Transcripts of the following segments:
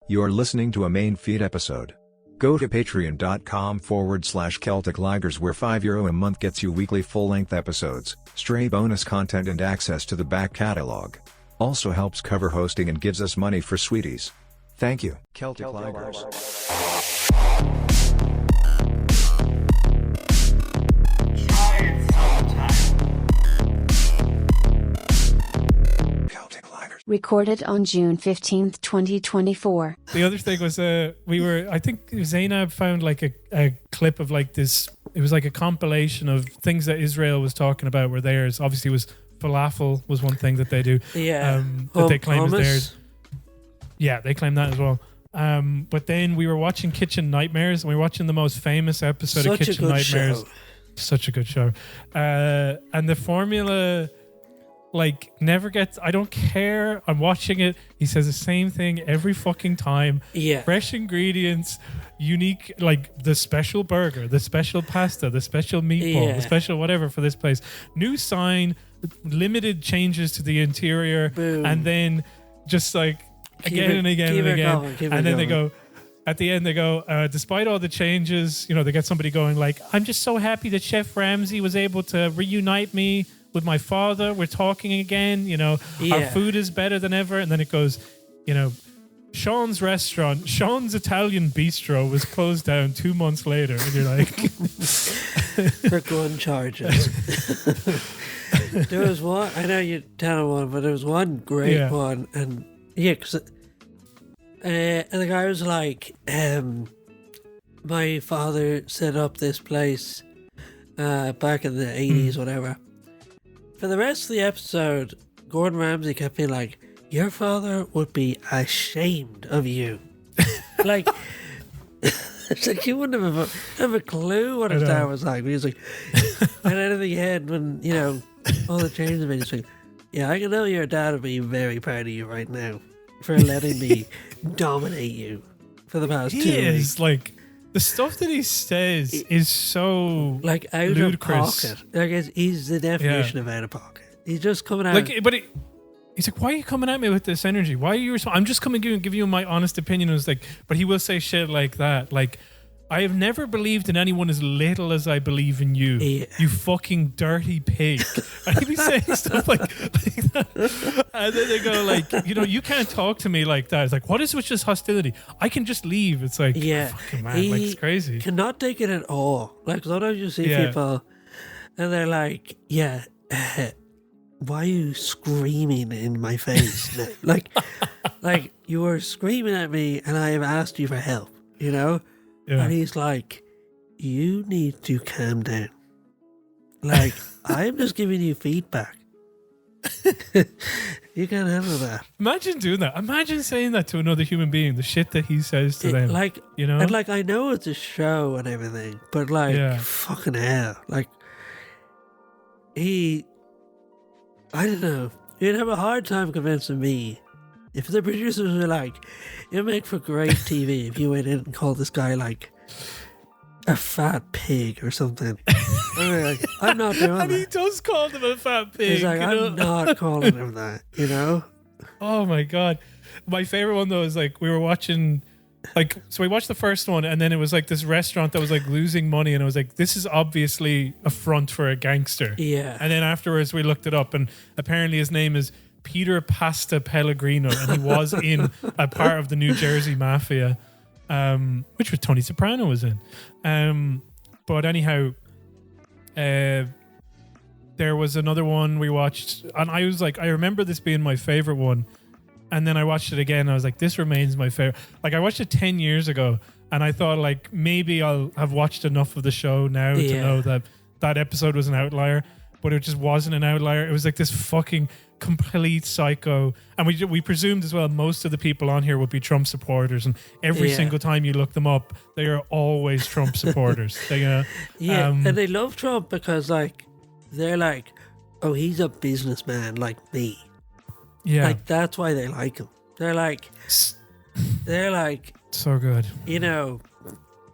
You're listening to a main feed episode. Go to patreon.com/Celtic Ligers where €5 a month gets you weekly full-length episodes, stray bonus content and access to the back catalogue. Also helps cover hosting and gives us money for sweeties. Thank you. Celtic Ligers. Recorded on June 15th, 2024. The other thing was I think Zainab found like a clip of like this. It was like a compilation of things that Israel was talking about were theirs. Obviously, was falafel was one thing that they do. Yeah. That they claim is hummus. theirs. Yeah, they claim that as well. But then we were watching Kitchen Nightmares, and we were watching the most famous episode of Kitchen Nightmares. Such a good show. And the formula, like, never gets... I don't care. I'm watching it. He says the same thing every fucking time. Yeah. Fresh ingredients, unique, like the special burger, the special pasta, the special meatball, the special whatever for this place. New sign, limited changes to the interior. Boom. And then just like again and again. And then they go... At the end, they go, despite all the changes, they get somebody going like, I'm just so happy that Chef Ramsay was able to reunite me with my father. We're talking again. Our food is better than ever. And then it goes, Sean's restaurant, Sean's Italian Bistro was closed down 2 months later. And you're like... For gun charges. There was one, I know you're telling one, but there was one great one. And because... and the guy was like, my father set up this place back in the 80s, whatever. For the rest of the episode, Gordon Ramsay kept being like, your father would be ashamed of you. Like, it's like you wouldn't have a clue what his dad was like. But he was like, and then at the end, when, all the changes have been, he's like, yeah, I can know your dad would be very proud of you right now for letting me dominate you for the past 2 weeks. He is like the stuff that he says is so like out ludicrous. of pocket. Like he's the definition of out of pocket. He's just coming out. He's like, why are you coming at me with this energy? Why are you? I'm just coming to give you my honest opinion. It was like, but he will say shit like that. Like, I have never believed in anyone as little as I believe in you. Yeah. You fucking dirty pig. And he'd be saying stuff like that. And then they go like, you can't talk to me like that. It's like, what is with just hostility? I can just leave. It's like, fucking man, like it's crazy. Cannot take it at all. Like sometimes you see people and they're like, why are you screaming in my face now? like you were screaming at me and I have asked you for help, Yeah. And he's like, you need to calm down. Like, I'm just giving you feedback. You can't handle that. Imagine doing that. Imagine saying that to another human being, the shit that he says to them. Like, And like, I know it's a show and everything, but like, fucking hell. Like, I don't know. You'd have a hard time convincing me. If the producers were like, it'd make for great TV if you went in and called this guy like a fat pig or something. Like, I'm not doing that. And he does call them a fat pig. He's like, I'm not calling him that, Oh my God. My favorite one though is like, we were watching, so we watched the first one and then it was like this restaurant that was like losing money and I was like, this is obviously a front for a gangster. Yeah. And then afterwards we looked it up and apparently his name is Peter Pasta Pellegrino, and he was in a part of the New Jersey Mafia, which was Tony Soprano was in. But anyhow, there was another one we watched, and I was like, I remember this being my favorite one, and then I watched it again. And I was like, this remains my favorite. Like I watched it 10 years ago, and I thought like maybe I'll have watched enough of the show now to know that episode was an outlier, but it just wasn't an outlier. It was like this fucking complete psycho, and we presumed as well most of the people on here would be Trump supporters, and every single time you look them up they are always Trump supporters. And they love Trump because like they're like, oh, he's a businessman like me. Like that's why they like him. They're like so good,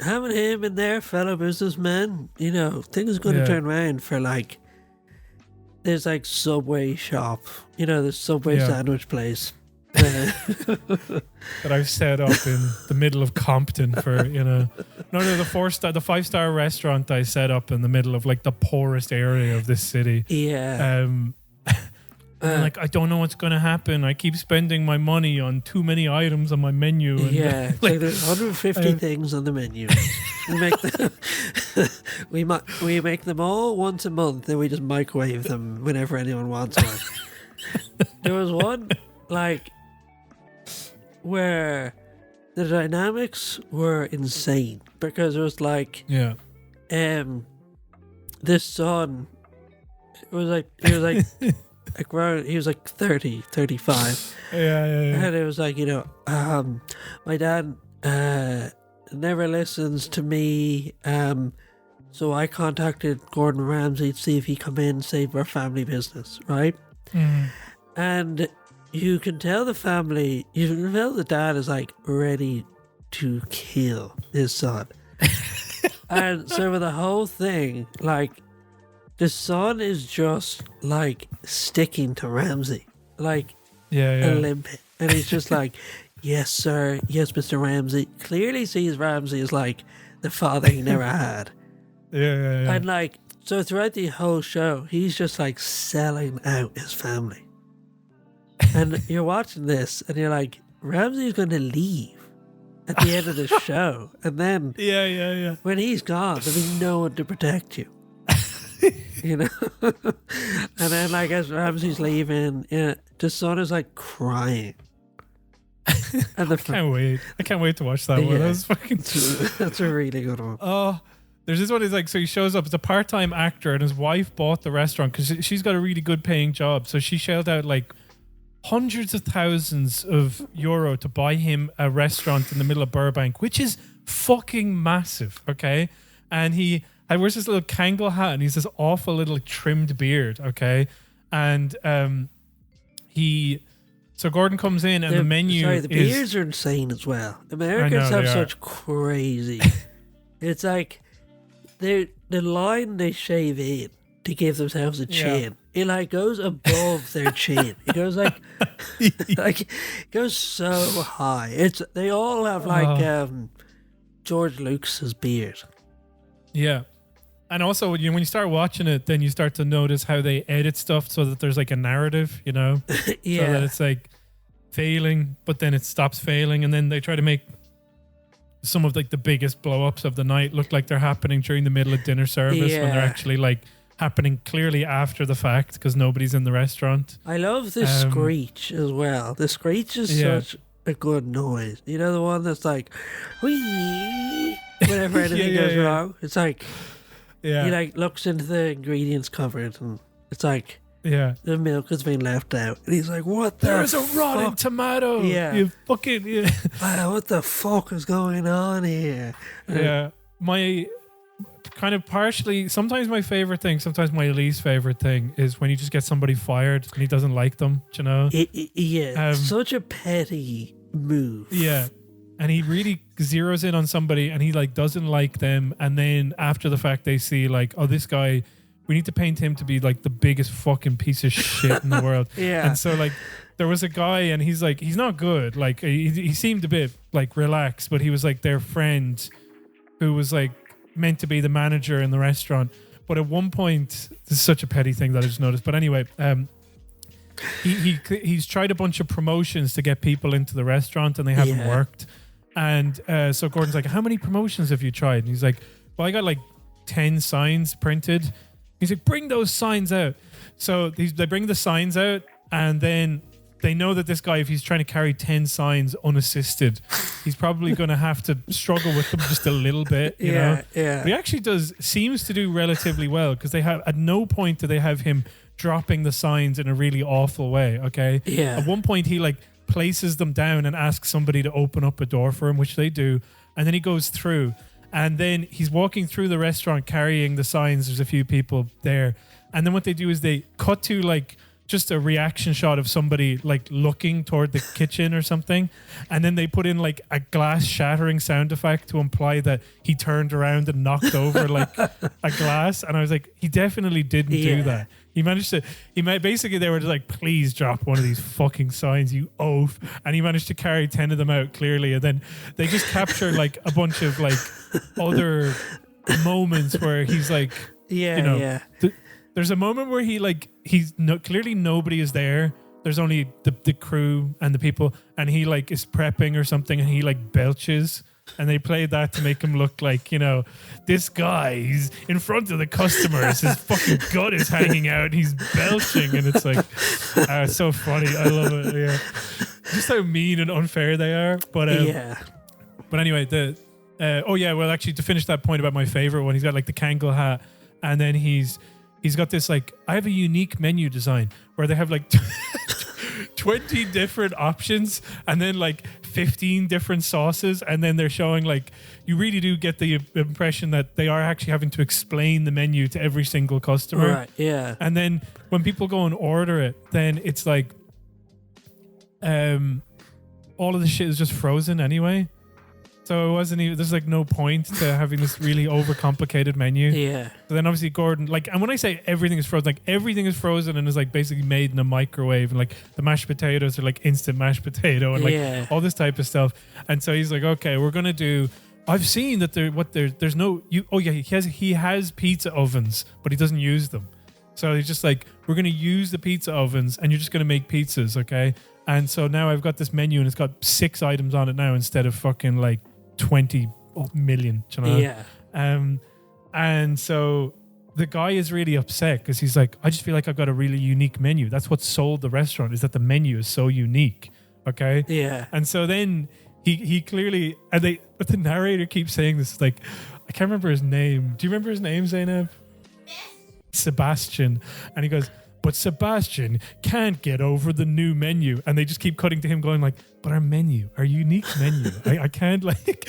having him and their fellow businessmen, things are going to turn around for like. There's like Subway shop, the Subway sandwich place. that I've set up in the middle of Compton for, no, the 5-star restaurant I set up in the middle of like the poorest area of this city. Yeah. Like, I don't know what's going to happen. I keep spending my money on too many items on my menu. And yeah, like there's 150 things on the menu. We make them, we make them all once a month, and we just microwave them whenever anyone wants one. There was one like where the dynamics were insane because it was like, this son, he was like he was like 30, 35. Yeah. And it was like, my dad never listens to me. So I contacted Gordon Ramsay to see if he come in and save our family business, right? And you can tell the dad is like ready to kill his son. And so with the whole thing, like, the son is just like sticking to Ramsay, like a limpet. And he's just like, yes, sir. Yes, Mr. Ramsay. Clearly sees Ramsay as like the father he never had. Yeah. And like, so throughout the whole show, he's just like selling out his family. And you're watching this and you're like, Ramsay's going to leave at the end of the show. And then when he's gone, there'll be no one to protect you. And then like as Ramsay's leaving, the son is like crying. And I can't wait to watch that one. That was fucking that's a really good one. Oh, there's this one. Is like, so he shows up as a part-time actor, and his wife bought the restaurant because she's got a really good paying job. So she shelled out like hundreds of thousands of euro to buy him a restaurant in the middle of Burbank, which is fucking massive. Okay, and he wears this little Kangol hat, and he's this awful little trimmed beard, okay? And so Gordon comes in, and the menu the beards are insane as well. Americans have such crazy... It's like, the line they shave in to give themselves a chin, it like goes above their chin. It goes like it goes so high. They all have like George Lucas's beard. Yeah. And also, when you start watching it, then you start to notice how they edit stuff so that there's like a narrative, So that it's like failing, but then it stops failing. And then they try to make some of like the biggest blow-ups of the night look like they're happening during the middle of dinner service when they're actually like happening clearly after the fact because nobody's in the restaurant. I love the screech as well. The screech is such a good noise. You know, the one that's like, whee, whenever anything goes wrong. It's like... he like looks into the ingredients cupboard and it's like the milk has been left out and he's like, what the There's a rotten tomato. You fucking wow, what the fuck is going on here? My kind of partially, sometimes my favorite thing, sometimes my least favorite thing is when you just get somebody fired and he doesn't like them, such a petty move. And he really zeroes in on somebody and he like doesn't like them. And then after the fact, they see like, oh, this guy, we need to paint him to be like the biggest fucking piece of shit in the world. And so like there was a guy and he's like, he's not good. Like he seemed a bit like relaxed, but he was like their friend who was like meant to be the manager in the restaurant. But at one point, this is such a petty thing that I just noticed. But anyway, he's tried a bunch of promotions to get people into the restaurant and they haven't worked. And so Gordon's like, how many promotions have you tried? And he's like, well, I got like 10 signs printed. He's like, bring those signs out. So they bring the signs out and then they know that this guy, if he's trying to carry 10 signs unassisted, he's probably going to have to struggle with them just a little bit, you know? But he actually seems to do relatively well because they have, at no point do they have him dropping the signs in a really awful way, okay? At one point he like places them down and asks somebody to open up a door for him, which they do, and then he goes through and then he's walking through the restaurant carrying the signs. There's a few people there, and then what they do is they cut to like just a reaction shot of somebody like looking toward the kitchen or something, and then they put in like a glass shattering sound effect to imply that he turned around and knocked over like a glass. And I was like, he definitely didn't do that. Basically they were just like, please drop one of these fucking signs, you oaf. And he managed to carry 10 of them out clearly. And then they just capture like a bunch of like other moments where he's like, there's a moment where clearly nobody is there. There's only the crew and the people, and he like is prepping or something, and he like belches, and they played that to make him look like, this guy, he's in front of the customers, his fucking gut is hanging out, and he's belching, and it's like, it's so funny. I love it. Yeah, just how mean and unfair they are. But But anyway, actually, to finish that point about my favorite one, he's got like the Kangol hat, and then he's got this like, I have a unique menu design where they have like 20 different options and then like 15 different sauces, and then they're showing like, you really do get the impression that they are actually having to explain the menu to every single customer. Right, yeah. And then when people go and order it, then it's like all of the shit is just frozen anyway. So it wasn't even, there's like no point to having this really overcomplicated menu. Yeah. So then obviously Gordon, like, and when I say everything is frozen, like everything is frozen and is like basically made in a microwave, and like the mashed potatoes are like instant mashed potato and like all this type of stuff. And so he's like, okay, we're going to do, I've seen that there's no, he has pizza ovens, but he doesn't use them. So he's just like, we're going to use the pizza ovens and you're just going to make pizzas. Okay. And so now I've got this menu and it's got 6 items on it now instead of fucking like 20 million. You know? Yeah. And so the guy is really upset because he's like, I just feel like I've got a really unique menu. That's what sold the restaurant, is that the menu is so unique. Okay. Yeah. And so then he clearly, but the narrator keeps saying this, like, I can't remember his name. Do you remember his name, Zainab? Sebastian. And he goes, but Sebastian can't get over the new menu. And they just keep cutting to him going like, but our menu, our unique menu, I can't like.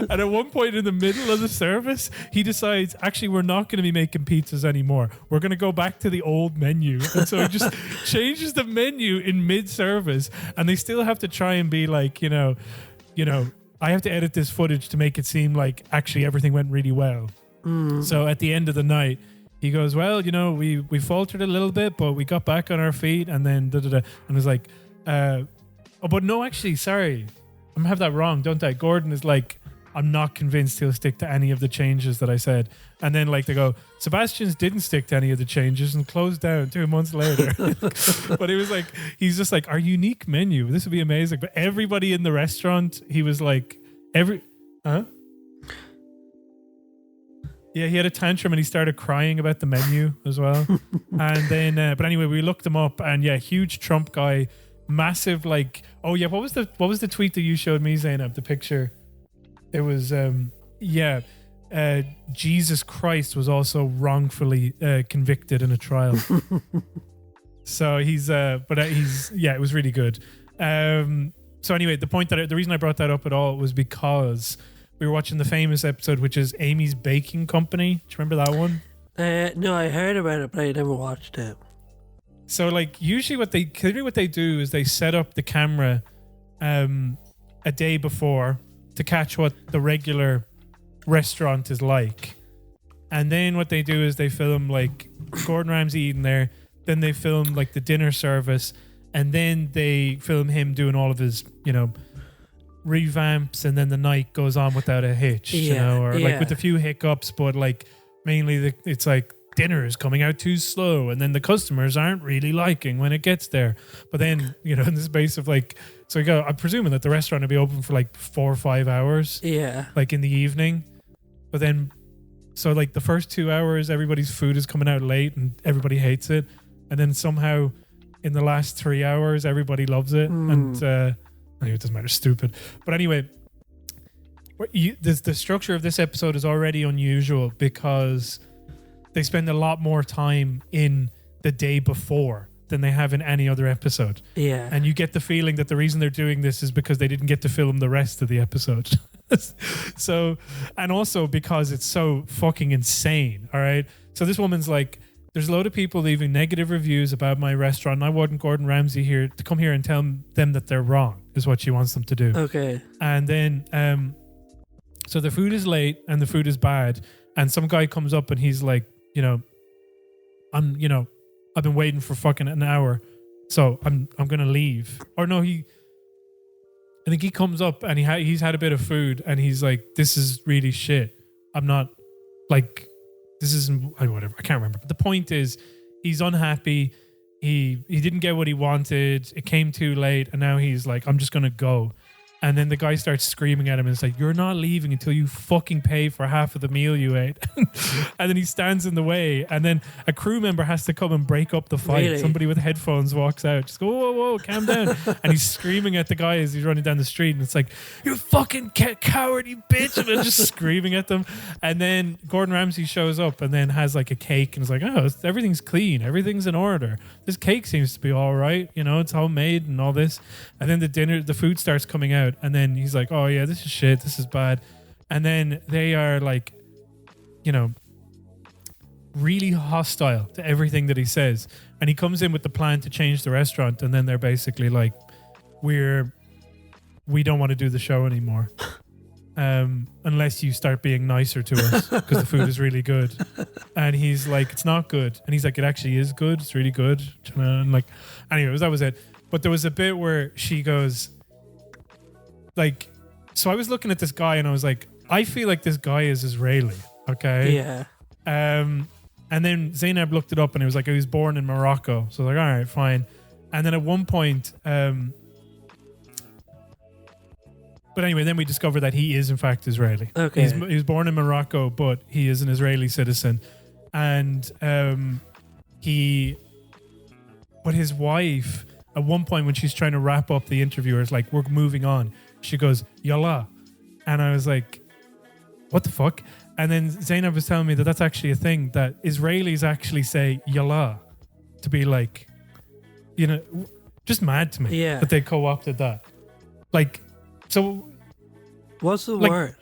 And at one point in the middle of the service, he decides, actually, we're not going to be making pizzas anymore. We're going to go back to the old menu. And so he just changes the menu in mid-service. And they still have to try and be like, you know, I have to edit this footage to make it seem like actually everything went really well. So at the end of the night, he goes, well, we faltered a little bit, but we got back on our feet, and then and it was like, but no, actually, sorry, I'm gonna have that wrong, don't I? Gordon is like, I'm not convinced he'll stick to any of the changes that I said. And then like they go, Sebastian's didn't stick to any of the changes and closed down 2 months later. But it was like, he's just like, our unique menu, this would be amazing. But everybody in the restaurant, he was like, Yeah, he had a tantrum and he started crying about the menu as well. And then, but anyway, we looked him up, and yeah, huge Trump guy, massive like. Oh yeah, what was the tweet that you showed me, Zainab? The picture. It was Jesus Christ was also wrongfully convicted in a trial. So it was really good. So anyway, the reason I brought that up at all was because we were watching the famous episode, which is Amy's Baking Company. Do you remember that one? No, I heard about it, but I never watched it. So, like, usually what they do is they set up the camera a day before to catch what the regular restaurant is like. And then what they do is they film, like, Gordon Ramsay eating there. Then they film, like, the dinner service. And then they film him doing all of his, revamps, and then the night goes on without a hitch, like with a few hiccups, but like mainly it's like dinner is coming out too slow, and then the customers aren't really liking when it gets there. But then in the space of like, so I'm presuming that the restaurant will be open for like 4 or 5 hours, like in the evening. But then, so like the first 2 hours, everybody's food is coming out late and everybody hates it, and then somehow in the last 3 hours, everybody loves it, and. Anyway, it doesn't matter, stupid. But anyway, the structure of this episode is already unusual because they spend a lot more time in the day before than they have in any other episode. Yeah. And you get the feeling that the reason they're doing this is because they didn't get to film the rest of the episode. So, and also because it's so fucking insane, all right? So this woman's like, there's a load of people leaving negative reviews about my restaurant, and I want Gordon Ramsay here to come here and tell them that they're wrong, is what she wants them to do. Okay. And then, so the food is late and the food is bad, and some guy comes up and he's like, I've been waiting for fucking an hour, so I'm gonna leave. Or no, I think he comes up and he's had a bit of food and he's like, this is really shit. I'm not like, this isn't whatever. I can't remember. But the point is, he's unhappy. He didn't get what he wanted. It came too late, and now he's like, I'm just gonna go. And then the guy starts screaming at him and it's like, you're not leaving until you fucking pay for half of the meal you ate. And then he stands in the way. And then a crew member has to come and break up the fight. Really? Somebody with headphones walks out. Just go, whoa, calm down. And he's screaming at the guy as he's running down the street. And it's like, you fucking coward, you bitch. And they're just screaming at them. And then Gordon Ramsay shows up and then has like a cake and is like, oh, everything's clean. Everything's in order. This cake seems to be all right. It's homemade and all this. And then the food starts coming out. And then he's like, oh yeah, this is shit, this is bad. And then they are like, really hostile to everything that he says. And he comes in with the plan to change the restaurant, and then they're basically like, we don't want to do the show anymore. Unless you start being nicer to us, because the food is really good. And he's like, it's not good. And he's like, it actually is good, it's really good. And like, anyways, that was it. But there was a bit where she goes, like, so I was looking at this guy and I was like, I feel like this guy is Israeli, okay? Yeah. And then Zainab looked it up and it was like, he was born in Morocco. So I was like, all right, fine. And then at one point, but anyway, then we discovered that he is in fact Israeli. Okay. He was born in Morocco, but he is an Israeli citizen. And but his wife, at one point when she's trying to wrap up the interview, is like, we're moving on. She goes, Yallah. And I was like, what the fuck? And then Zainab was telling me that that's actually a thing, that Israelis actually say Yallah to be like, just mad to me that they co-opted that. Like, so. What's the word?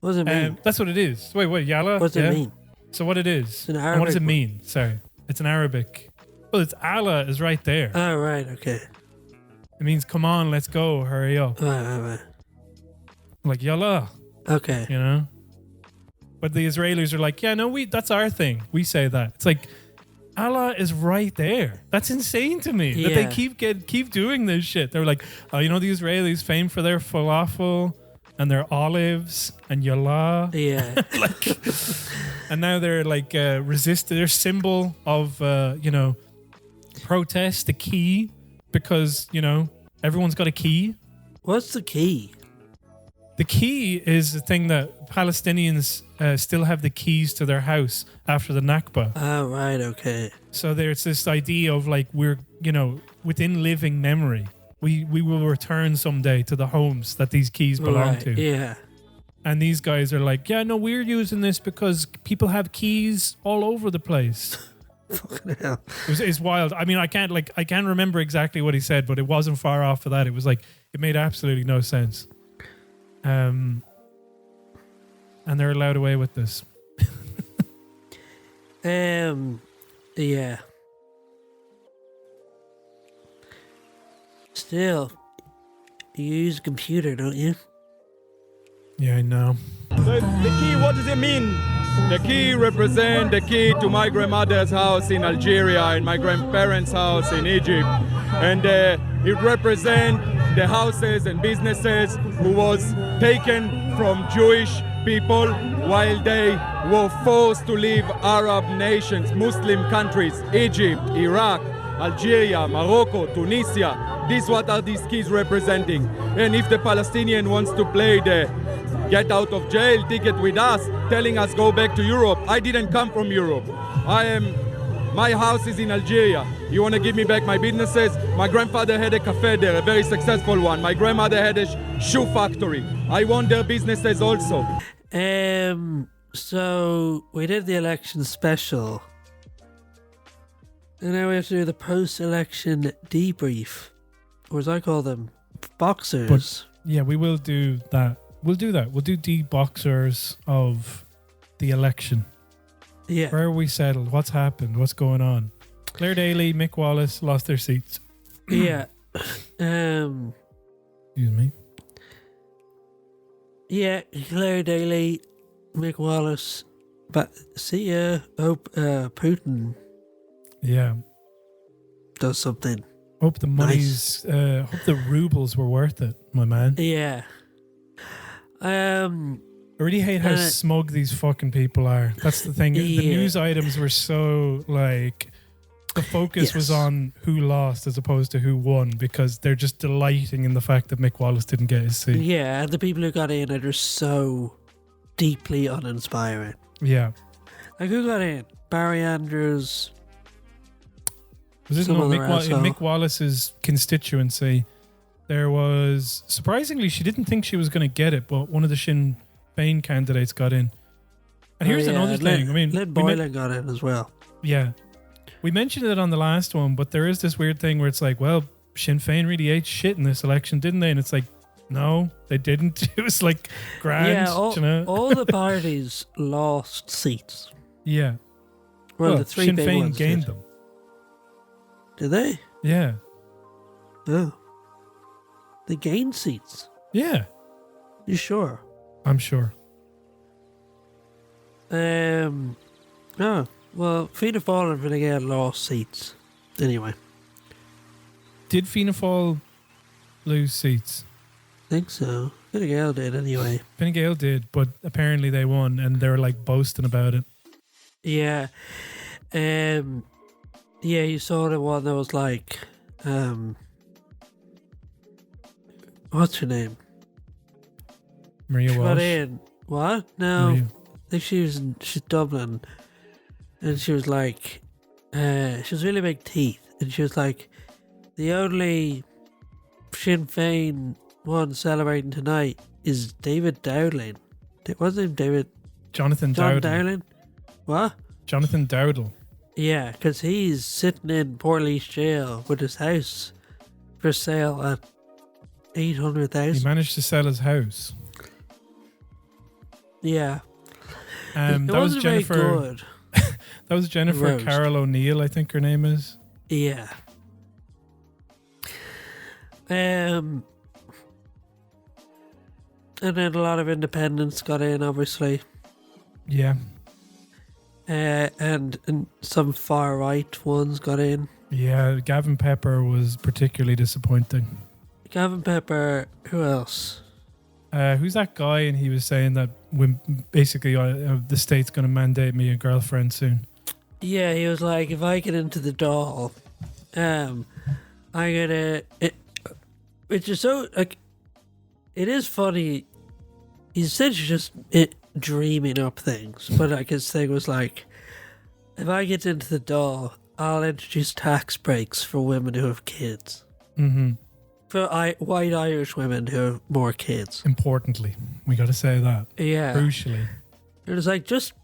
What does it mean? That's what it is. Wait, Yallah? What does it mean? So what it is. It's an Arabic. And what does it mean? Sorry. It's an Arabic. Well, it's Allah is right there. Oh, right. Okay. It means, come on, let's go, hurry up. Right. Like, Yallah. Okay. But the Israelis are like, yeah, no, that's our thing. We say that. It's like, Allah is right there. That's insane to me that they keep doing this shit. They're like, oh, the Israelis famed for their falafel and their olives and Yallah. Yeah. And now they're like their symbol of, protest, the key. Because, everyone's got a key. What's the key? The key is the thing that Palestinians still have the keys to their house after the Nakba. Oh, right, okay. So there's this idea of like, we're, within living memory, we will return someday to the homes that these keys belong to. Yeah. And these guys are like, yeah, no, we're using this because people have keys all over the place. Fucking hell. It's wild. I mean, I can't remember exactly what he said, but it wasn't far off of that. It was like, it made absolutely no sense. And they're allowed away with this. Yeah. Still, you use a computer, don't you? Yeah, I know. So the key, what does it mean? The key represents the key to my grandmother's house in Algeria and my grandparents' house in Egypt. And it represents the houses and businesses who was taken from Jewish people while they were forced to leave Arab nations, Muslim countries, Egypt, Iraq, Algeria, Morocco, Tunisia. What are these keys representing? And if the Palestinian wants to play the get out of jail ticket with us, telling us go back to Europe. I didn't come from Europe. My house is in Algeria. You want to give me back my businesses? My grandfather had a cafe there, a very successful one. My grandmother had a shoe factory. I want their businesses also. So we did the election special. And now we have to do the post-election debrief. Or as I call them, boxers. But, yeah, we will do that. We'll do that. We'll do boxers of the election. Yeah. Where are we settled? What's happened? What's going on? Clare Daly, Mick Wallace lost their seats. Yeah. Excuse me. Yeah, Clare Daly, Mick Wallace But see, hope Putin Yeah. does something. Hope the money's, hope the rubles were worth it, my man. Yeah. I really hate how smug these fucking people are. That's the thing. The news items were so like the focus was on who lost as opposed to who won because they're just delighting in the fact that Mick Wallace didn't get his seat. Yeah, and the people who got in are just so deeply uninspiring. Yeah. Like who got in? Barry Andrews. Was it in Mick Wallace's constituency? There was surprisingly she didn't think she was going to get it, but one of the Sinn Féin candidates got in. And here's another thing. I mean, Lynn Boylan got in as well. Yeah. We mentioned it on the last one, but there is this weird thing where it's like, well, Sinn Féin really ate shit in this election, didn't they? And it's like, no, they didn't. It was like grand. Yeah, all the parties lost seats. Yeah. Well, the three Sinn big Féin ones gained did. them. Did they? Yeah. Oh. They gained seats. Yeah. You sure? I'm sure. Oh, well, Fianna Fáil and Fine Gael lost seats. Anyway. Did Fianna Fáil lose seats? I think so. Fine Gael did anyway. Fine Gael did, but apparently they won and they were like boasting about it. Yeah. Yeah, you saw the one that was like, what's her name? Maria She Walsh. got in. What? No. Maria. I think she's Dublin. And she was like, she was really big teeth. And she was like, the only Sinn Féin one celebrating tonight is David Dowling. What's his name? Jonathan John Dowdle. Dowling? What? Jonathan Dowdle. Yeah, because he's sitting in Portlaoise jail with his house for sale at He 800,000. managed to sell his house. Yeah. That was wasn't very Jennifer. good. That was Jennifer Roast. Carroll O'Neill, I think her name is. Yeah. And then a lot of independents got in, obviously. Yeah. And some far right ones got in. Yeah, Gavin Pepper was particularly disappointing. Gavin Pepper, who else? Who's that guy? And he was saying that basically the state's going to mandate me a girlfriend soon. Yeah, he was like, if I get into the doll, I gotta. Which is so like, it is funny. He's essentially just dreaming up things, but like his thing was like, if I get into the doll, I'll introduce tax breaks for women who have kids. Mm-hmm. For white Irish women who have more kids. Importantly, we got to say that. Yeah. Crucially. It was like, just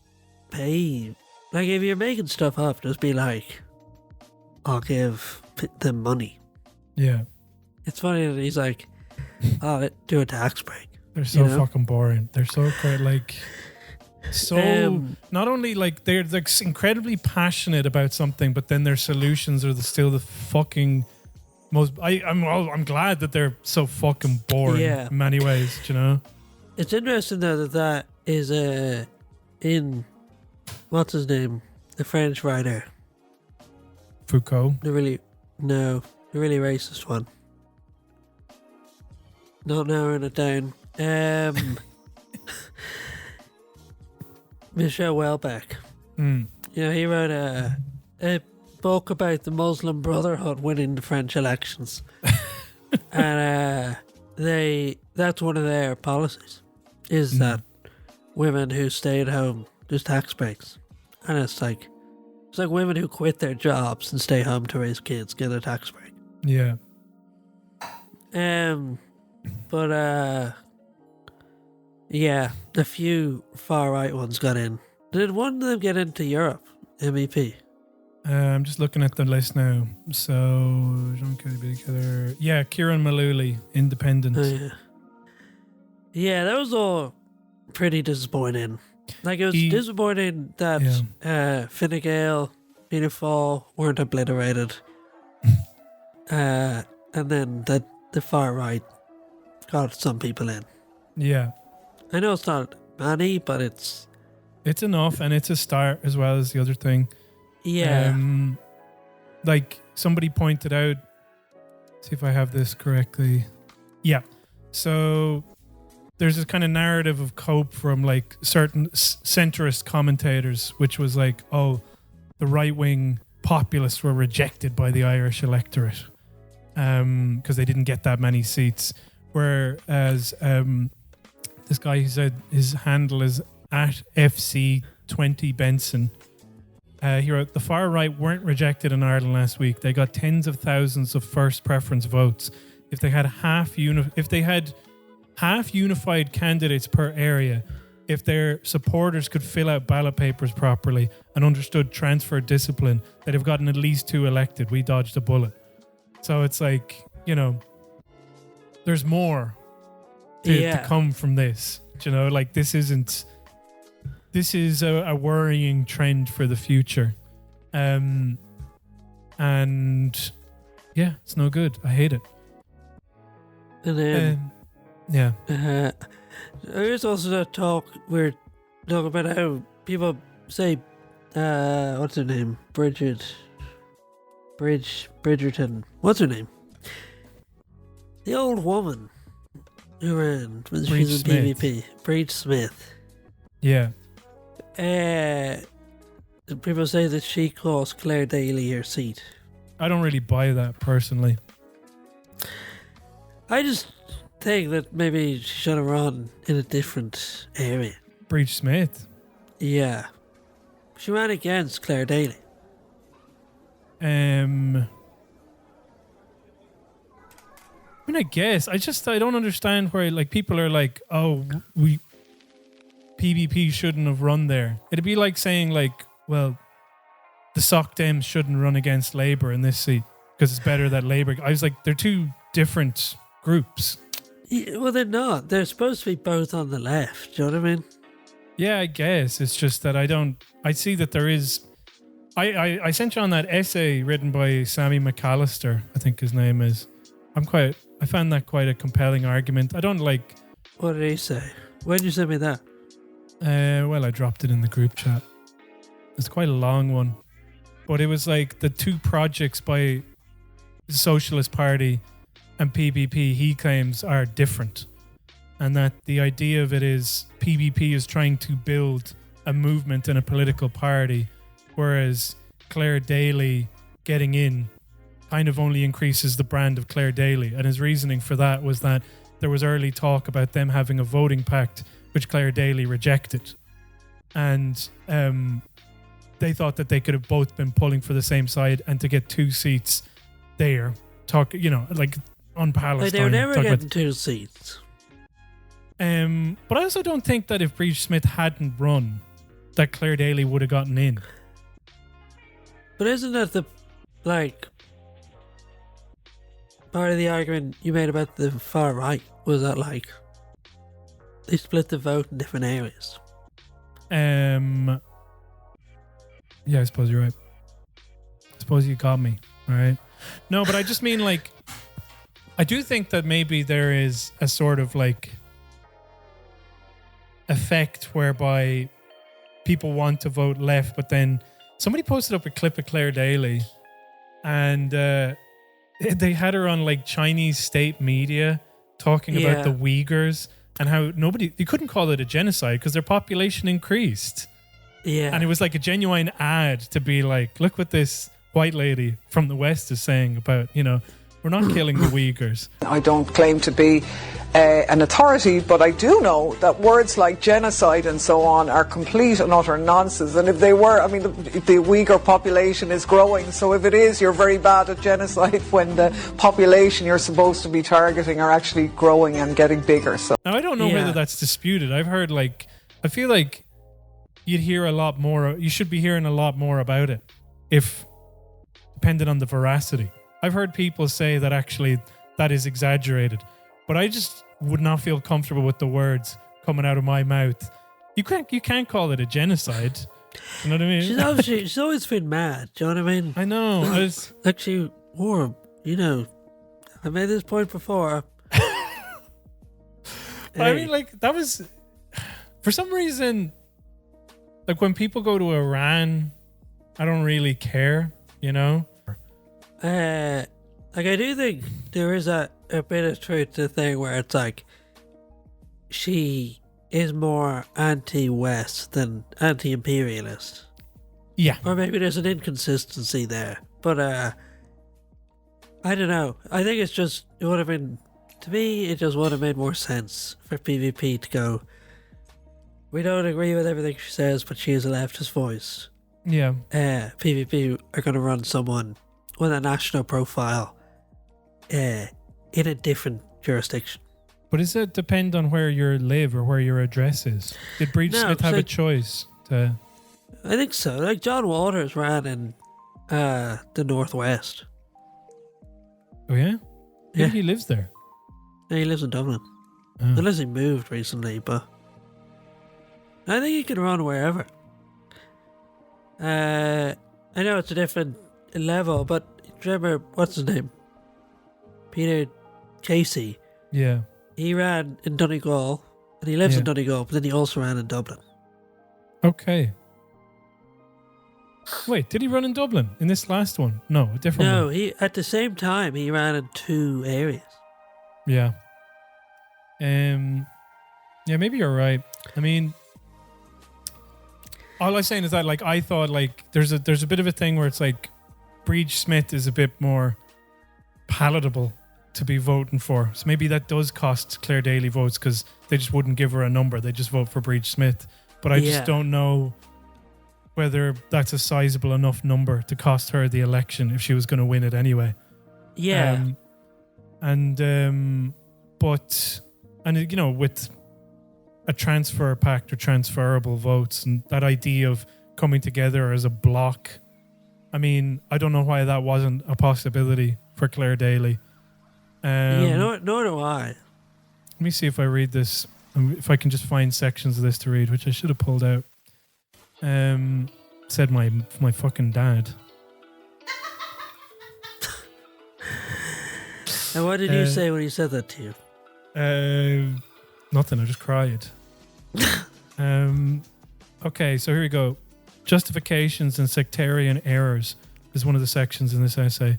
pay. Like, if you're making stuff up, just be like, I'll give them money. Yeah. It's funny that he's like, I'll do a tax break. They're so fucking boring. They're so quite like... So not only like they're like incredibly passionate about something, but then their solutions are still the fucking most. I'm glad that they're so fucking boring in many ways. Do you know? It's interesting though that is in what's his name, the French writer Foucault. the really racist one. Not narrowing it down. Michel Houellebecq. Yeah, he wrote a book about the Muslim Brotherhood winning the French elections. And that's one of their policies, is that women who stay at home, there's tax breaks. And it's like women who quit their jobs and stay home to raise kids get a tax break. Yeah. But yeah, a few far right ones got in. Did one of them get into Europe? MEP? I'm just looking at the list now. So, Jean Kelly, yeah, Kieran Malooly, Independent. Oh, yeah. Yeah, that was all pretty disappointing. Like, it was disappointing that Fine Gael, Fianna Fáil weren't obliterated. And then that the far right got some people in. Yeah. I know it's not many, but it's It's enough, and it's a start as well as the other thing. Yeah. Like somebody pointed out, see if I have this correctly. Yeah. So there's this kind of narrative of cope from like certain centrist commentators, which was like, oh, the right-wing populists were rejected by the Irish electorate because they didn't get that many seats. Whereas this guy who said his handle is at FC20 Benson. He wrote, the far right weren't rejected in Ireland last week. They got tens of thousands of first preference votes. If they had half unified candidates per area, if their supporters could fill out ballot papers properly and understood transfer discipline, they'd have gotten at least 2 elected. We dodged a bullet. So it's like, you know, there's more to come from this. You know, like this is a worrying trend for the future. And yeah, it's no good. I hate it. And then yeah. There's also that talk we're talking about how people say what's her name? Bridgerton. What's her name? The old woman who ran when she was in PvP. Bridge Smith. Yeah. People say that she cost Clare Daly her seat. I don't really buy that personally. I just think that maybe she should have run in a different area. Bridge Smith? Yeah. She ran against Clare Daly. I mean, I guess. I don't understand where like people are like, oh, PvP shouldn't have run there. It'd be like saying like, well, the Soc Dems shouldn't run against Labour in this seat because it's better that Labour. I was like, they're two different groups. Yeah, well, they're not. They're supposed to be both on the left. Do you know what I mean? Yeah, I guess. It's just that I see that there is. I sent you on that essay written by Sammy McAllister, I think his name is. I found that quite a compelling argument. I don't like. What did he say? When did you send me that? Well, I dropped it in the group chat. It's quite a long one. But it was like the two projects by the Socialist Party and PvP, he claims, are different. And that the idea of it is PvP is trying to build a movement and a political party, whereas Clare Daly getting in kind of only increases the brand of Clare Daly. And his reasoning for that was that there was early talk about them having a voting pact, which Clare Daly rejected. And they thought that they could have both been pulling for the same side, and to get 2 seats there, like on Palestine. They were never getting 2 seats. But I also don't think that if Bridge Smith hadn't run, that Clare Daly would have gotten in. But isn't that the, like, part of the argument you made about the far right was that, like, they split the vote in different areas? Yeah, I suppose you're right. I suppose you got me. All right. No, but I just mean, like, I do think that maybe there is a sort of like effect whereby people want to vote left, but then somebody posted up a clip of Clare Daly, and they had her on like Chinese state media talking about the Uyghurs and how you couldn't call it a genocide because their population increased. Yeah. And it was like a genuine ad to be like, look what this white lady from the West is saying about, we're not killing the Uyghurs. I don't claim to be an authority, but I do know that words like genocide and so on are complete and utter nonsense. And if they were, the Uyghur population is growing. So if it is, you're very bad at genocide when the population you're supposed to be targeting are actually growing and getting bigger. So now, I don't know whether that's disputed. I've heard I feel like you'd hear a lot more. You should be hearing a lot more about it if depending on the veracity. I've heard people say that actually that is exaggerated, but I just would not feel comfortable with the words coming out of my mouth. You can't call it a genocide. You know what I mean? She's always been mad. Do you know what I mean? I know. Like she wore, I made this point before. But I mean, like, that was, for some reason, Like when people go to Iran, I don't really care, you know? Like I do think there is a bit of truth to the thing where it's like she is more anti-West than anti-imperialist. Yeah. Or maybe there's an inconsistency there. But I don't know. I think it would have been, to me, it just would have made more sense for PvP to go, we don't agree with everything she says, but she is a leftist voice. Yeah. PvP are going to run someone with a national profile in a different jurisdiction. But does it depend on where you live or where your address is? Did Breach Smith have a choice to... I think so. Like John Waters ran in the Northwest. Oh yeah? Yeah. He lives there. Yeah, he lives in Dublin. Oh. Unless he moved recently, but I think he can run wherever. I know it's a different level, but remember, what's his name? Peter Casey. Yeah. He ran in Donegal, and he lives in Donegal, but then he also ran in Dublin. Okay. Wait, did he run in Dublin in this last one? No, a different one. No, he at the same time he ran in 2 areas. Yeah. Yeah, maybe you're right. I mean, all I'm saying is that, like, I thought, like, there's a bit of a thing where it's like Breach Smith is a bit more palatable to be voting for. So maybe that does cost Clare Daly votes because they just wouldn't give her a number. They just vote for Breach Smith. But I just don't know whether that's a sizable enough number to cost her the election if she was going to win it anyway. Yeah. But you know, with a transfer pact or transferable votes and that idea of coming together as a block, I mean, I don't know why that wasn't a possibility for Clare Daly. Nor do I. Let me see if I read this, if I can just find sections of this to read, which I should have pulled out. Said my fucking dad. And what did you say when he said that to you? Nothing. I just cried. Okay, so here we go. Justifications and sectarian errors is one of the sections in this essay.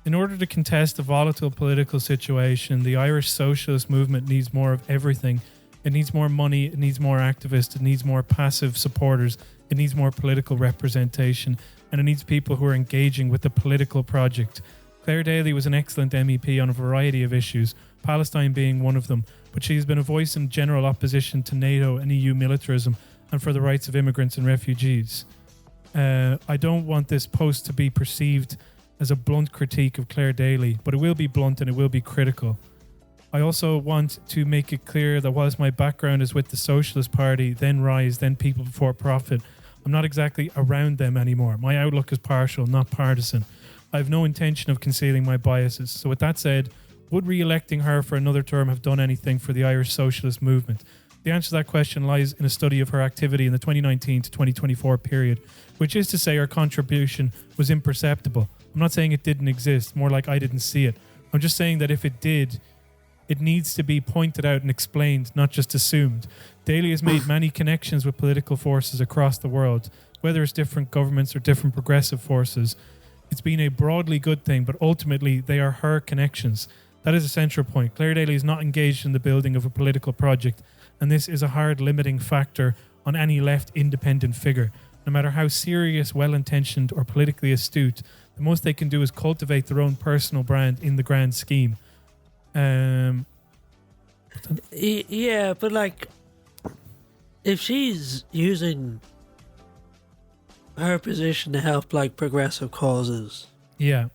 In order to contest the volatile political situation, the Irish socialist movement needs more of everything. It needs more money, it needs more activists, it needs more passive supporters, it needs more political representation, and it needs people who are engaging with the political project. Clare Daly was an excellent MEP on a variety of issues, Palestine being one of them, but she has been a voice in general opposition to NATO and EU militarism and for the rights of immigrants and refugees. I don't want this post to be perceived as a blunt critique of Clare Daly, but it will be blunt and it will be critical. I also want to make it clear that whilst my background is with the Socialist Party, then Rise, then People Before Profit, I'm not exactly around them anymore. My outlook is partial, not partisan. I have no intention of concealing my biases. So with that said, would re-electing her for another term have done anything for the Irish socialist movement? The answer to that question lies in a study of her activity in the 2019 to 2024 period, which is to say her contribution was imperceptible. I'm not saying it didn't exist, more like I didn't see it. I'm just saying that if it did, it needs to be pointed out and explained, not just assumed. Daly has made many connections with political forces across the world, whether it's different governments or different progressive forces. It's been a broadly good thing, but ultimately they are her connections. That is a central point. Clare Daly is not engaged in the building of a political project, and this is a hard limiting factor on any left independent figure. No matter how serious, well-intentioned or politically astute, the most they can do is cultivate their own personal brand in the grand scheme. Yeah, but like, if she's using her position to help like progressive causes, yeah,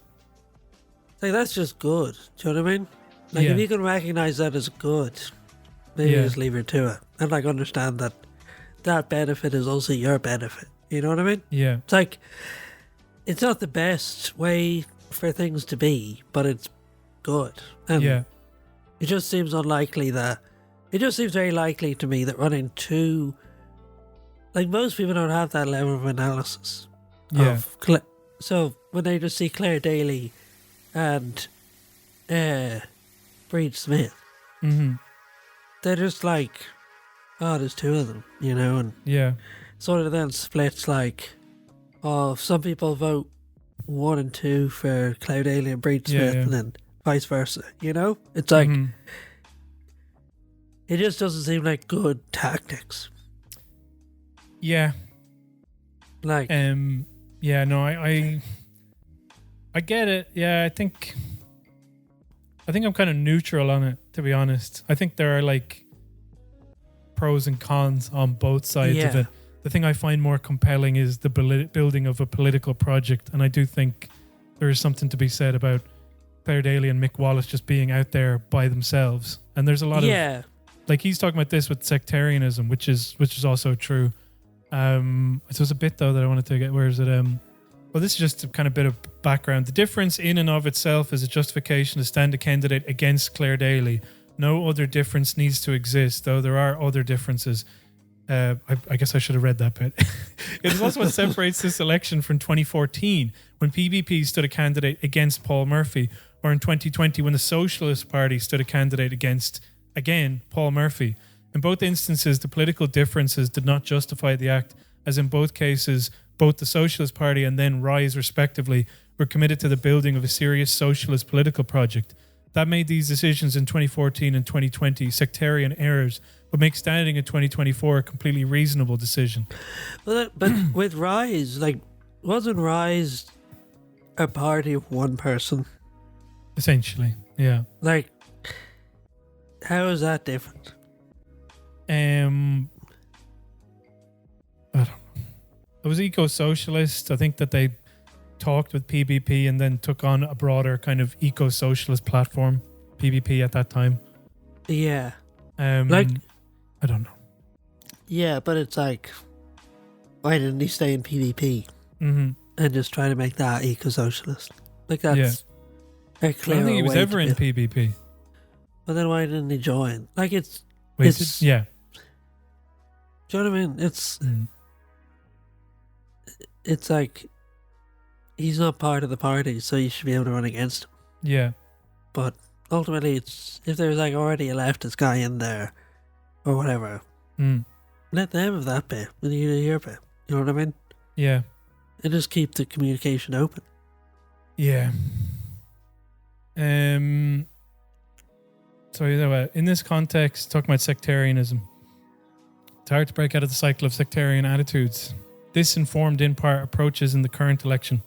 like that's just good. Do you know what I mean? Like, if you can recognize that as good, maybe just leave her to it and like understand that that benefit is also your benefit. You know what I mean? Yeah. It's like, it's not the best way for things to be, but it's good. And it just seems unlikely that, it just seems very likely to me that running two, like most people don't have that level of analysis. Yeah. So when they just see Clare Daly and Breach Smith, they're just like, oh, there's two of them, you know? And sort of then splits like, some people vote 1 and 2 for Clare Daly and Breed Smith, and then vice versa. You know, it's like it just doesn't seem like good tactics. Yeah. Like, yeah, no, I get it. Yeah, I think I'm kind of neutral on it, to be honest. I think there are like pros and cons on both sides of it. The thing I find more compelling is the building of a political project, and I do think there is something to be said about Clare Daly and Mick Wallace just being out there by themselves. And there's a lot of, like, he's talking about this with sectarianism, which is also true. There's a bit though that I wanted to get. Where is it? Well, this is just a kind of bit of background. The difference in and of itself is a justification to stand a candidate against Clare Daly. No other difference needs to exist, though there are other differences. I guess I should have read that bit. It is also what separates this election from 2014, when PBP stood a candidate against Paul Murphy, or in 2020 when the Socialist Party stood a candidate against, again, Paul Murphy. In both instances, the political differences did not justify the act, as in both cases, both the Socialist Party and then Rise, respectively, were committed to the building of a serious socialist political project. That made these decisions in 2014 and 2020 sectarian errors, but makes standing in 2024 a completely reasonable decision. But with Rise, like, wasn't Rise a party of one person? Essentially, yeah. Like, how is that different? I don't know. It was eco-socialist. I think that they talked with PBP and then took on a broader kind of eco-socialist platform, PBP at that time. Yeah. Like, I don't know. Yeah, but it's like, why didn't he stay in PBP and just try to make that eco-socialist? Like, that's a clear. I don't think he was ever in PBP. But then why didn't he join? Like, it's do you know what I mean? It's like, he's not part of the party, so you should be able to run against him. Yeah. But ultimately, it's if there's like already a leftist guy in there or whatever, let them have that bit and you do your bit. You know what I mean? Yeah. And just keep the communication open. Yeah. So, you know, in this context, talking about sectarianism, it's hard to break out of the cycle of sectarian attitudes. This informed in part approaches in the current election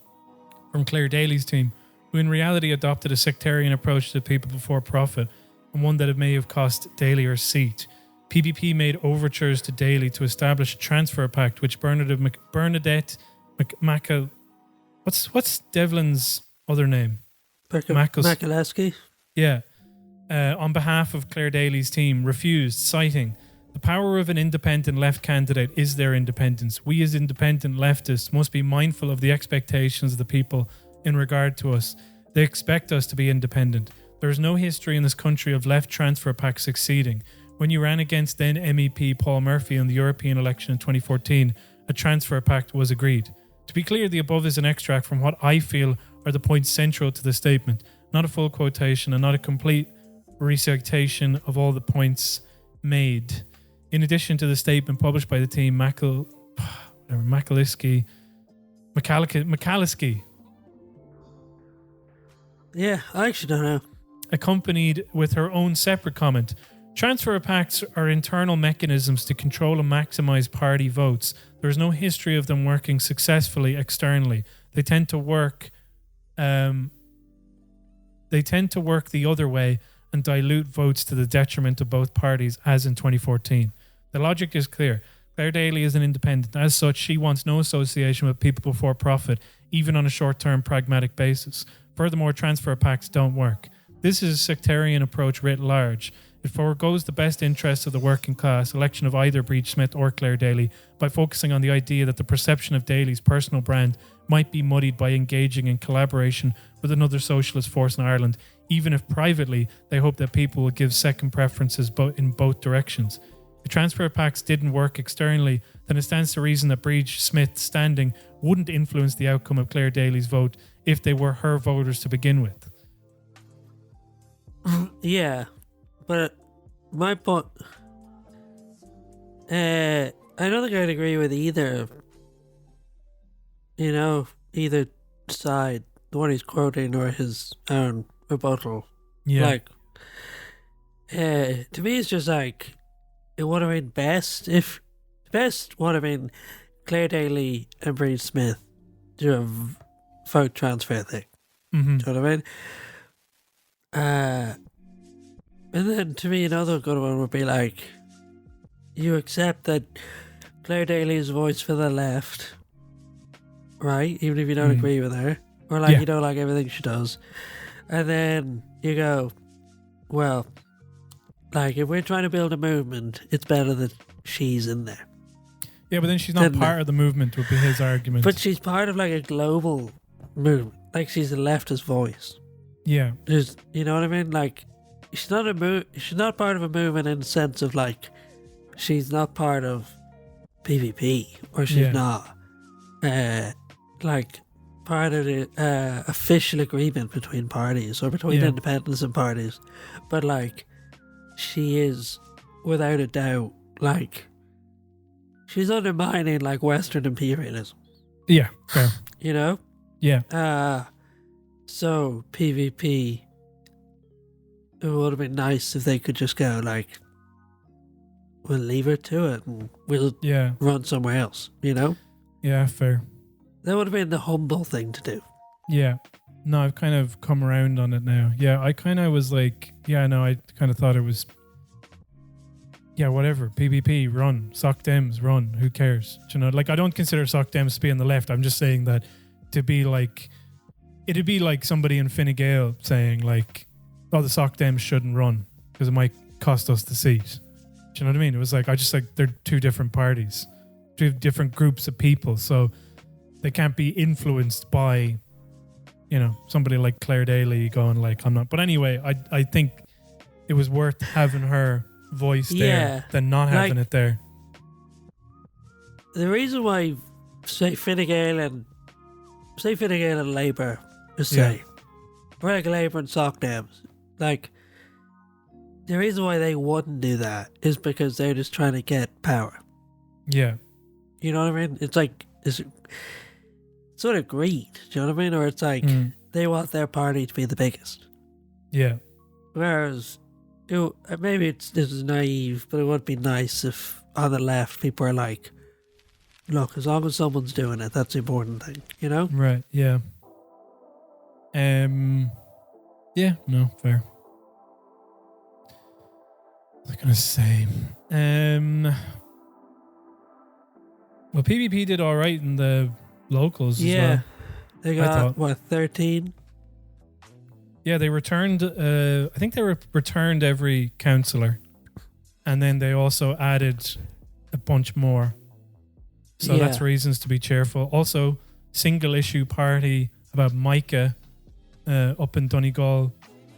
from Clare Daly's team, who in reality adopted a sectarian approach to people before profit, and one that may have cost Daly her seat. PBP made overtures to Daly to establish a transfer pact, which Bernadette McMackle... What's Devlin's other name? Makalewski? Yeah. On behalf of Clare Daly's team, refused, citing, "The power of an independent left candidate is their independence. We as independent leftists must be mindful of the expectations of the people in regard to us. They expect us to be independent. There is no history in this country of left transfer pact succeeding. When you ran against then MEP Paul Murphy in the European election in 2014, a transfer pact was agreed. To be clear, the above is an extract from what I feel are the points central to the statement, not a full quotation and not a complete recitation of all the points made. In addition to the statement published by the team, Makalewski, yeah, I actually don't know. Accompanied with her own separate comment. Transfer pacts are internal mechanisms to control and maximize party votes. There is no history of them working successfully externally. They tend to work the other way and dilute votes to the detriment of both parties, as in 2014. The logic is clear. Clare Daly is an independent. As such, she wants no association with people before profit, even on a short-term pragmatic basis. Furthermore, transfer pacts don't work. This is a sectarian approach writ large. It foregoes the best interests of the working class, election of either Breach Smith or Clare Daly, by focusing on the idea that the perception of Daly's personal brand might be muddied by engaging in collaboration with another socialist force in Ireland, even if privately they hope that people will give second preferences in both directions. If transfer pacts didn't work externally, then it stands to reason that Breach Smith's standing wouldn't influence the outcome of Clare Daly's vote if they were her voters to begin with. Yeah, but my point, I I don't think I'd agree with either. Either side, the one he's quoting or his own rebuttal. Yeah. Like, to me, it's just like, it would have been best if, best would have been Clare Daly and Bree Smith do a vote transfer thing. Mm-hmm. Do you know what I mean? And then to me, another good one would be like, you accept that Clare Daly is a voice for the left, right? Even if you don't agree with her, or like you don't like everything she does. And then you go, well, like if we're trying to build a movement, it's better that she's in there. Yeah, but then she's not part of the movement, would be his argument. But she's part of like a global movement. Like she's a leftist voice. Yeah. You know what I mean? Like she's not part of a movement in the sense of like she's not part of PvP, or she's not like part of the official agreement between parties or between independents and parties. But like she is without a doubt like she's undermining like Western imperialism. Yeah, fair. You know? Yeah. So PvP, it would have been nice if they could just go like, we'll leave her to it and we'll run somewhere else, you know? Yeah, fair. That would have been the humble thing to do. Yeah. No, I've kind of come around on it now. Yeah, I kind of was like, I kind of thought it was, whatever. PvP, run. Soc Dems, run. Who cares? You know, like I don't consider Soc Dems to be on the left. I'm just saying that to be like, it'd be like somebody in Fine Gael saying like, oh, the Soc Dems shouldn't run because it might cost us the seat. Do you know what I mean? It was like, I just like, they're two different parties, two different groups of people. So they can't be influenced by, somebody like Clare Daly going like, I'm not. But anyway, I think it was worth having her voice there than not having it there. The reason why, say Fine Gael and Labour, just say, or like Labour and Soc Dems, like, the reason why they wouldn't do that is because they're just trying to get power. Yeah. You know what I mean? It's like, it's sort of greed. Do you know what I mean? Or it's like, they want their party to be the biggest. Yeah. Whereas, maybe this is naive, but it would be nice if on the left people are like, look, as long as someone's doing it, that's the important thing, you know? Right, yeah. Yeah, no, fair. What was I going to say? Well, PvP did all right in the locals as well. They got, 13? Yeah, they returned, I think they returned every councillor. And then they also added a bunch more. So that's reasons to be cheerful. Also, single issue party about Micah up in Donegal.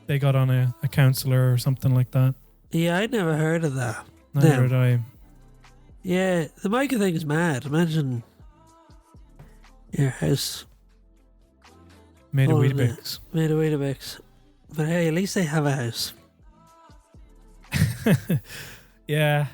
They got on a councillor or something like that. Yeah, I'd never heard of that. Neither had I. Yeah, the Micah thing is mad. Imagine your house made of Weetabix. Made of Weetabix. But hey, at least they have a house. Yeah.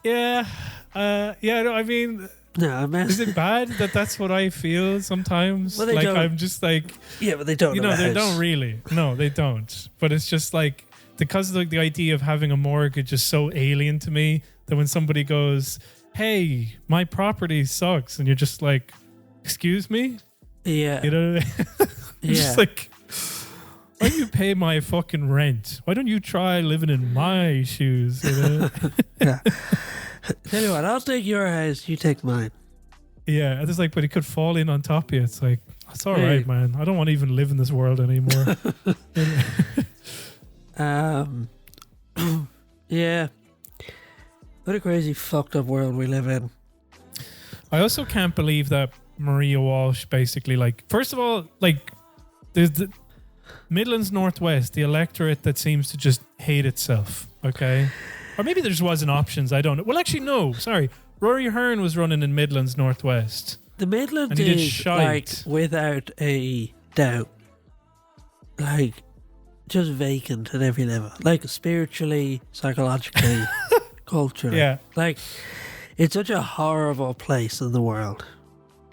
Yeah. No, I mean, is it bad that that's what I feel sometimes? Well, like, I'm just like... Yeah, but they don't have a house. They don't really. No, they don't. But it's just like, because of the idea of having a mortgage is so alien to me that when somebody goes, hey, my property sucks, and you're just like, excuse me? Yeah. You know what I mean? I'm just like, why do you pay my fucking rent? Why don't you try living in my shoes? You know? Yeah. Tell you what, I'll take your house, you take mine. Yeah, it's like, but it could fall in on top of you. It's like, it's all right, man. I don't want to even live in this world anymore. Yeah. What a crazy fucked up world we live in. I also can't believe that Maria Walsh basically, like, first of all, like, there's the Midlands Northwest, the electorate that seems to just hate itself, okay? Or maybe there just wasn't options, I don't know. Well, actually, no, sorry. Rory Hearn was running in Midlands Northwest. The Midlands is, like, without a doubt, like, just vacant at every level. Like, spiritually, psychologically, culturally. Yeah. Like, It's such a horrible place in the world.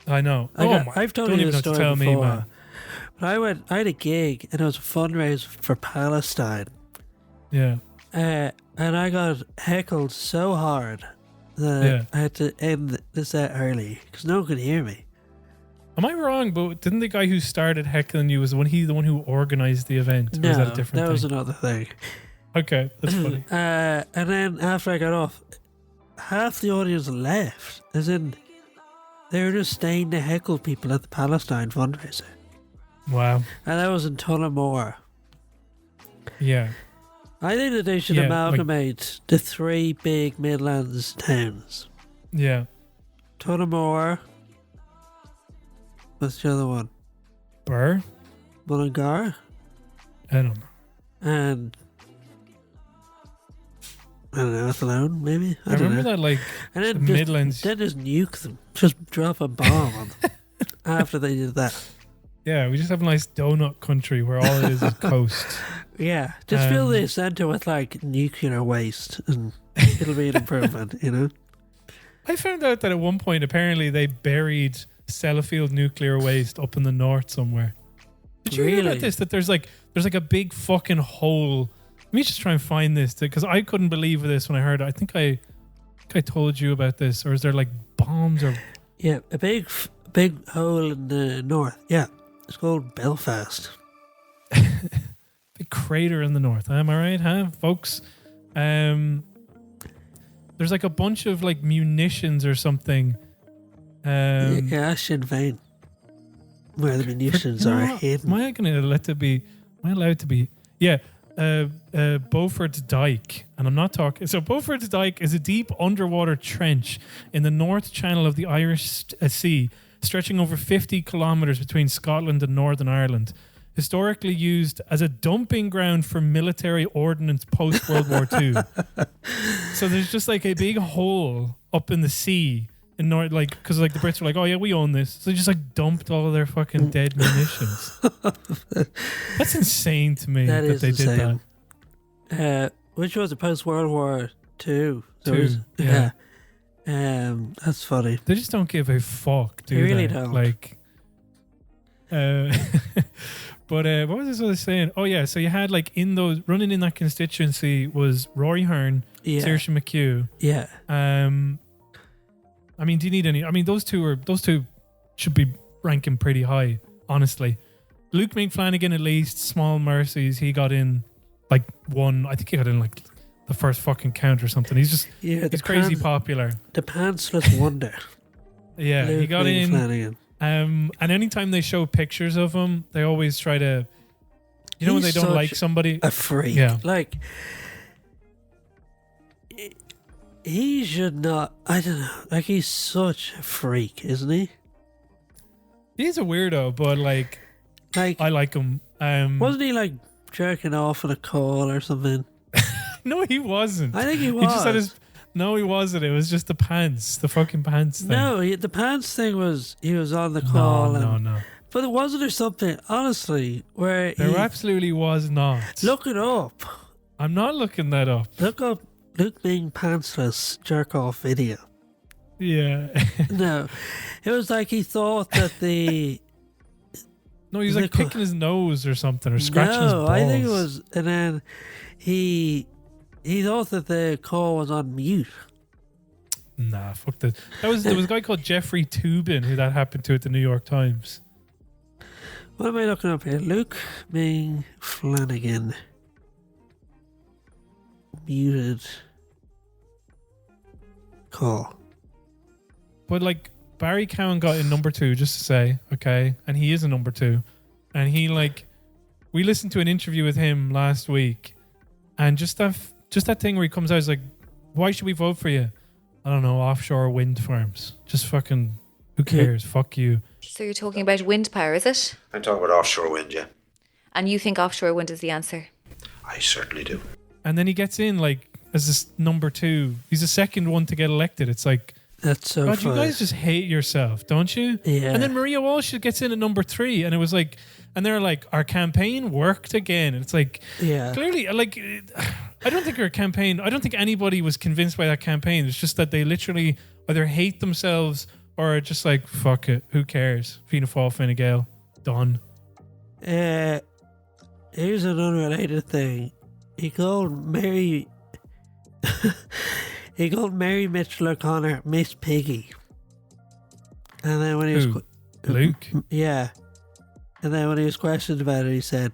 I know. I've told don't you even this have to story tell before. me, man. But I had a gig and it was a fundraiser for Palestine. Yeah. And I got heckled so hard that I had to end the set early because no one could hear me. Am I wrong? But didn't the guy who started heckling you was the one who organized the event? No, or is that a different that thing? was another thing. Okay, that's funny. And then after I got off, half the audience left. As in, they were just staying to heckle people at the Palestine fundraiser. Wow. And that was in Tullamore. Yeah. I think that they should amalgamate the 3 big Midlands towns. Yeah. Tullamore. What's the other one? Burr? Mullingar. I don't know. And I don't know, Athlone, maybe? I remember that, like, and then the Midlands. Then just nuke them. Just drop a bomb on them after they did that. Yeah, we just have a nice donut country where all it is coast. Yeah, just fill the centre with, like, nuclear waste and it'll be an improvement, you know? I found out that at one point, apparently, they buried Sellafield nuclear waste up in the north somewhere. Did you hear about this? That there's like a big fucking hole. Let me just try and find this because I couldn't believe this when I heard it. I think I told you about this, or is there like bombs or? Yeah, a big hole in the north. Yeah, it's called Belfast. Big crater in the north. Am I right, huh, folks? There's like a bunch of like munitions or something. Yeah, Sinn Féin. Where the munitions are hidden. Am I allowed to be? Yeah, Beaufort's Dyke, and I'm not talking. So Beaufort's Dyke is a deep underwater trench in the North Channel of the Irish Sea, stretching over 50 kilometres between Scotland and Northern Ireland. Historically used as a dumping ground for military ordnance post World War II. So there's just like a big hole up in the sea. In North, like, because like the Brits were like, oh yeah, we own this, so they just like dumped all of their fucking dead munitions. That's insane to me that they insane. did that. Which was a post World War II. Yeah. That's funny. They just don't give a fuck, do they? Really they? don't. Like, but what was I saying? Oh yeah, so you had like running in that constituency was Rory Hearn, Saoirse McHugh. Yeah. I mean, do you need any? I mean, those two should be ranking pretty high, honestly. Luke McFlanagan, at least, Small Mercies, he got in like one. I think he got in like the first fucking count or something. He's crazy popular. The pantsless wonder. Yeah, Luke he got McFlanagan. in. And anytime they show pictures of him, they always try to, you know, when they don't like somebody, a freak. Yeah, like. He should not. I don't know. Like, he's such a freak, isn't he? He's a weirdo, but like I like him. Wasn't he like jerking off on a call or something? No, he wasn't. I think he was. He just had his. No, he wasn't. It was just the fucking pants thing. No, the pants thing was he was on the call. No. But wasn't there something, honestly, where there absolutely was not. Look it up. I'm not looking that up. Look up Luke being pantsless jerk off video. Yeah. No, it was like he thought that the. No, he was like picking his nose or something, or scratching his balls. No, I think it was, and then he thought that the call was on mute. Nah, fuck that. There was a guy called Jeffrey Toobin who that happened to at the New York Times. What am I looking up here? Luke McFlanagan. Muted call. But like Barry Cowan got in number 2, just to say, okay, and he is a number 2, and he like, we listened to an interview with him last week, and just that thing where he comes out is like, why should we vote for you? I don't know, offshore wind farms. Just fucking, who cares? Fuck you. So you're talking about wind power, is it? I'm talking about offshore wind, yeah. And you think offshore wind is the answer? I certainly do. And then he gets in like as this number 2. He's the second one to get elected. It's like, that's so God, funny. You guys just hate yourself, don't you? Yeah. And then Maria Walsh gets in at number 3, and it was like, and they're like, our campaign worked again. And it's like, yeah, clearly, like, I don't think anybody was convinced by that campaign. It's just that they literally either hate themselves or are just like, fuck it, who cares? Fianna Fáil, Fine Gael, done. Here's an unrelated thing. He called Mary Mitchell O'Connor Miss Piggy. And then when he was Luke? Yeah. And then when he was questioned about it, he said,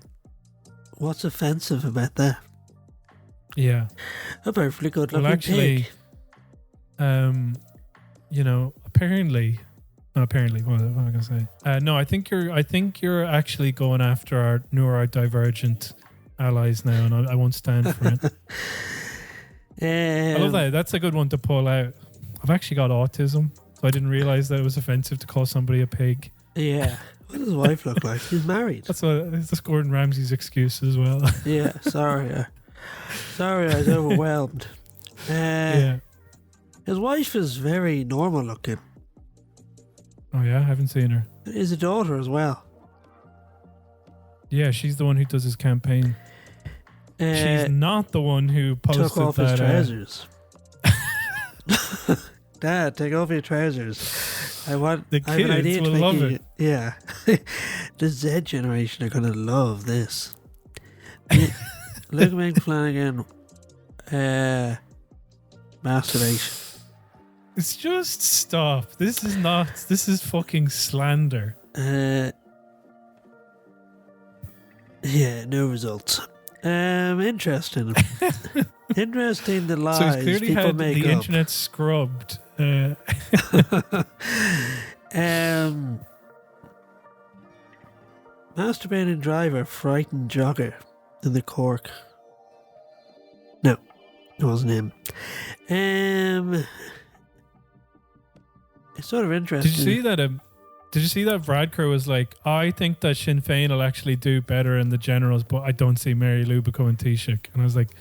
"What's offensive about that?" Yeah. A perfectly good looking Well, actually, pig. apparently, what am I gonna say? No, I think you're actually going after our neurodivergent allies now, and I won't stand for it. I love that. That's a good one to pull out. I've actually got autism, so I didn't realize that it was offensive to call somebody a pig. Yeah. What does his wife look like? He's married. That's Gordon Ramsay's excuse as well. Yeah, sorry. Sorry, I was overwhelmed. Yeah. His wife is very normal looking. Oh yeah, I haven't seen her. He's a daughter as well. Yeah, she's the one who does his campaign. She's not the one who posted took off his trousers. Dad, take off your trousers. The I have an kids idea will to make love you, it. Yeah. The Z generation are going to love this. Luke McFlanagan, masturbation. It's just stop. This is fucking slander. Yeah, no results. Interesting. Interesting the lies So he's clearly people had make the up. internet scrubbed. Masturbating driver frightened jogger in the Cork. No, it wasn't him. It's sort of interesting. Did you see that? Did you see that Radker was like, I think that Sinn Féin will actually do better in the generals, but I don't see Mary Lou becoming Taoiseach. And I was like,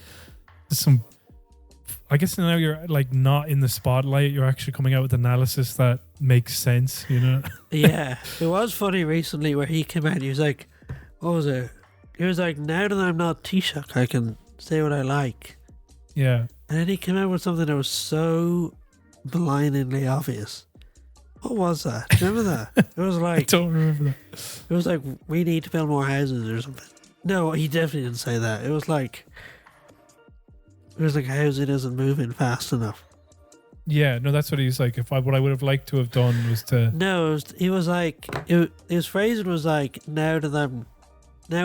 I guess now you're like not in the spotlight. You're actually coming out with analysis that makes sense, you know? Yeah, it was funny recently where he came out and he was like, what was it? He was like, now that I'm not Taoiseach, I can say what I like. Yeah. And then he came out with something that was so blindingly obvious. What was that? Do you remember that? It was like... I don't remember that. It was like, we need to build more houses or something. No, he definitely didn't say that. It was like housing isn't moving fast enough. Yeah, no, that's what he was like. What I would have liked to have done was to... No, he was like... his phrasing was like, now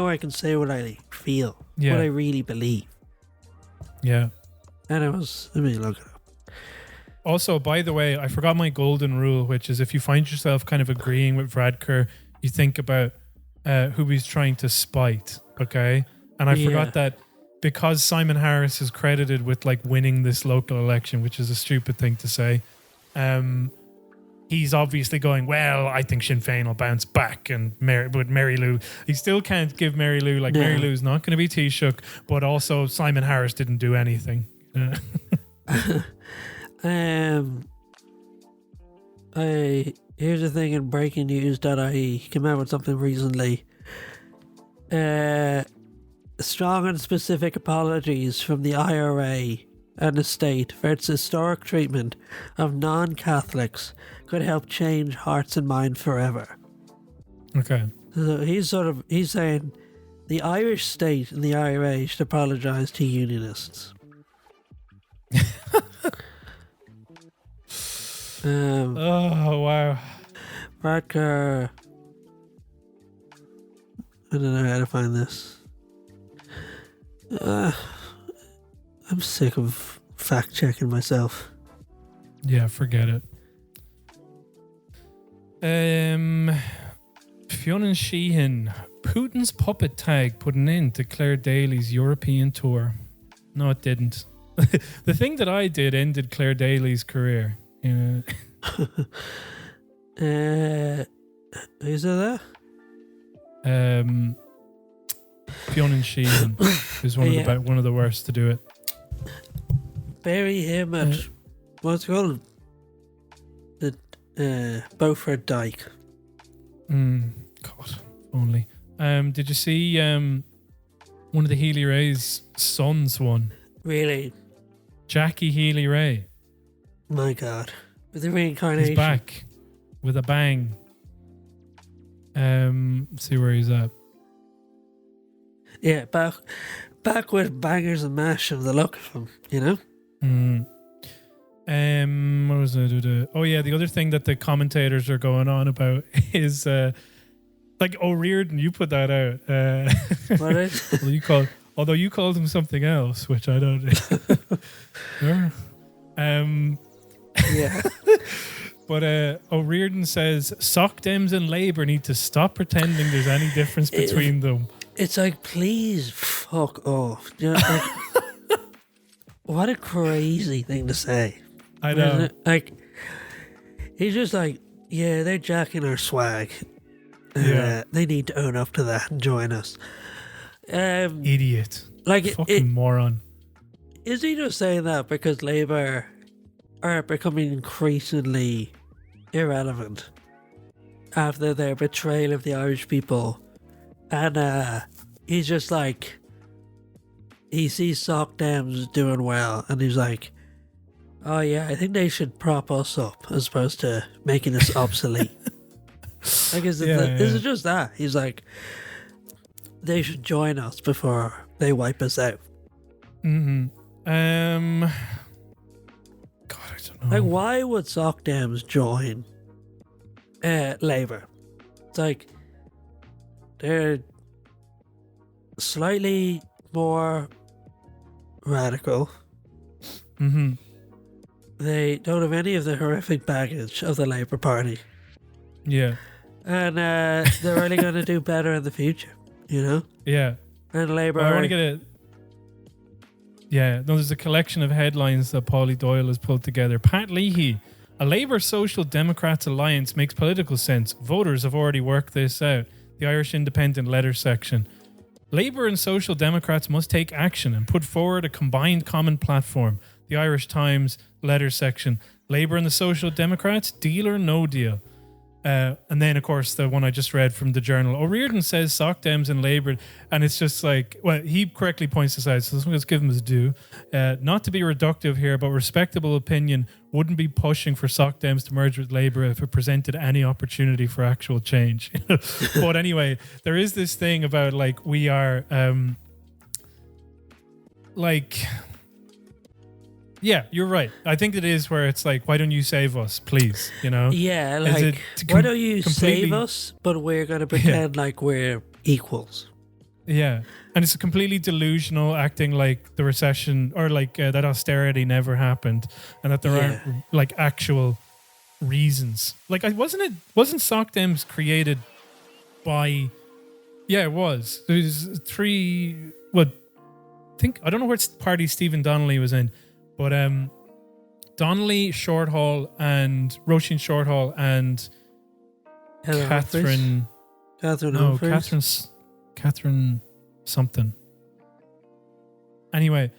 I can say what I feel. Yeah. What I really believe. Yeah. And it was... Let me look it up. Also, by the way, I forgot my golden rule, which is if you find yourself kind of agreeing with Radker, you think about who he's trying to spite, okay? And I forgot that because Simon Harris is credited with like winning this local election, which is a stupid thing to say, he's obviously going, well, I think Sinn Féin will bounce back, and with Mary Lou, he still can't give Mary Lou, like, Mary Lou's not going to be Taoiseach, but also Simon Harris didn't do anything. Here's the thing in breakingnews.ie. He came out with something recently. Strong and specific apologies from the IRA and the state for its historic treatment of non-Catholics could help change hearts and minds forever. Okay. So he's saying the Irish state and the IRA should apologise to unionists. Oh, wow. Radker. I don't know how to find this. I'm sick of fact checking myself. Yeah, forget it. Fionn Sheehan, Putin's puppet tag put an end to Clare Daly's European tour. No, it didn't. The thing that I did ended Clare Daly's career. Yeah. Is it that? Fionn Sheehan is one of the worst to do it. Bury him at what's it called? The Beaufort Dyke. God, only. Did you see one of the Healy-Rae's sons won? Really? Jackie Healy-Rae. My God. With the reincarnation. He's back with a bang. Let's see where he's at. Yeah, back with bangers and mash of the look of him, you know? What was it? Oh yeah, the other thing that the commentators are going on about is like O'Riordan. You put that out. What is? Although you called him something else, which I don't. Yeah. But O'Riordan says Soc Dems and Labour need to stop pretending there's any difference between them. It's like, please fuck off. You know, like, what a crazy thing to say. I know. Like, he's just like, yeah, they're jacking our swag. Yeah. They need to own up to that and join us. Idiot. Like, fucking moron. Is he just saying that because Labour are becoming increasingly irrelevant after their betrayal of the Irish people? And he's just like, he sees Soc Dems doing well, and he's like, oh yeah, I think they should prop us up as opposed to making us obsolete. Like, is it just that? He's like, they should join us before they wipe us out. God, I don't know. Like, why would Soc Dems join Labour? It's like, they're slightly more radical. They don't have any of the horrific baggage of the Labour Party. Yeah. And they're only going to do better in the future, you know? Yeah. And Labour... Well, I want to get it. Yeah, no, there's a collection of headlines that Paulie Doyle has pulled together. Pat Leahy, a Labour Social Democrats alliance makes political sense. Voters have already worked this out. The Irish Independent letter section. Labour and Social Democrats must take action and put forward a combined common platform. The Irish Times letter section. Labour and the Social Democrats, deal or no deal. And then, of course, the one I just read from the Journal. O'Riordan says Soc Dems and Labour, and it's just like, well, he correctly points this out, so let's give him his due. Not to be reductive here, but respectable opinion wouldn't be pushing for Soc Dems to merge with Labour if it presented any opportunity for actual change. But anyway, there is this thing about, like, we are, like... Yeah, you're right. I think it is where it's like, why don't you save us, please? You know? Yeah, like, why don't you save us, but we're going to pretend like we're equals. Yeah. And it's completely delusional, acting like the recession or like that austerity never happened and that there aren't like actual reasons. Like, wasn't Soc Dems created by... Yeah, it was. There's three... I don't know which party Stephen Donnelly was in. But Donnelly, Shorthall, and Roisin Shorthall, and Catherine something. Anyway,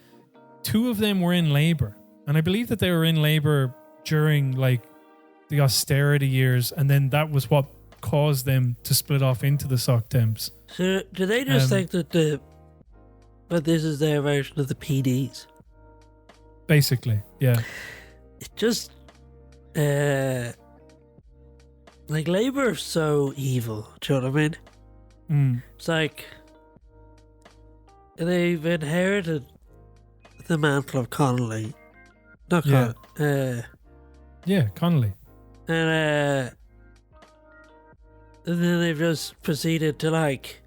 two of them were in Labour, and I believe that they were in Labour during like the austerity years, and then that was what caused them to split off into the Soc Dems. So, do they just think that this is their version of the PDs? Basically, yeah. It just, like, Labour is so evil, do you know what I mean? It's like, they've inherited the mantle of Connolly. Not Connolly. Connolly. And then they've just proceeded to, like,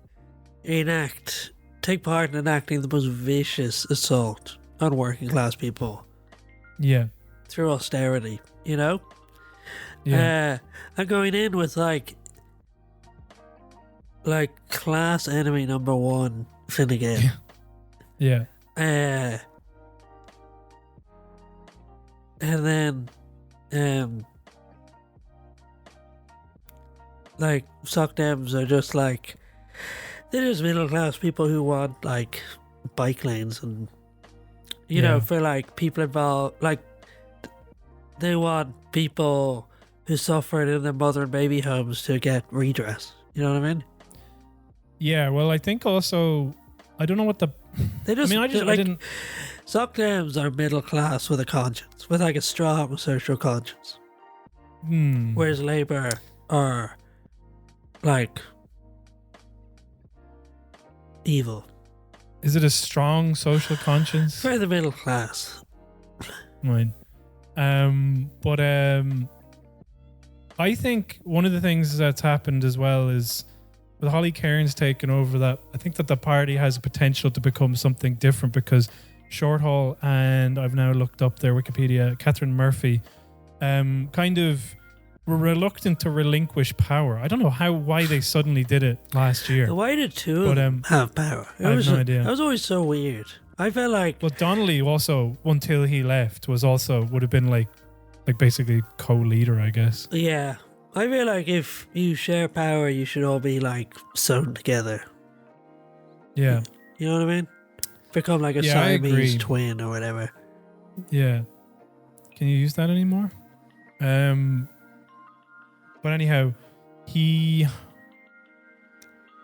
take part in enacting the most vicious assault on working class people. Yeah. Through austerity, you know? Yeah. I'm going in with like class enemy number one, Fine Gael. Yeah. And then like Soc Dems are just like, they're just middle class people who want like bike lanes and you know, for like people involved, like they want people who suffered in their mother and baby homes to get redress. You know what I mean? Yeah. Well, I think also, I don't know what the. They just. I didn't. Soc Dems are middle class with a conscience, with like a strong social conscience. whereas Labour are like evil. Is it a strong social conscience? For the middle class. Right. But I think one of the things that's happened as well is with Holly Cairns taking over that, I think that the party has a potential to become something different because Shorthall and I've now looked up their Wikipedia, Catherine Murphy, kind of were reluctant to relinquish power. I don't know why they suddenly did it last year. Why did two of them have power? I have no idea. That was always so weird. I felt like... Well, Donnelly also, until he left, would have been like basically co-leader, I guess. Yeah. I feel like if you share power, you should all be like sewn together. Yeah. You know what I mean? Become like a Siamese twin or whatever. Yeah. Can you use that anymore? But anyhow, I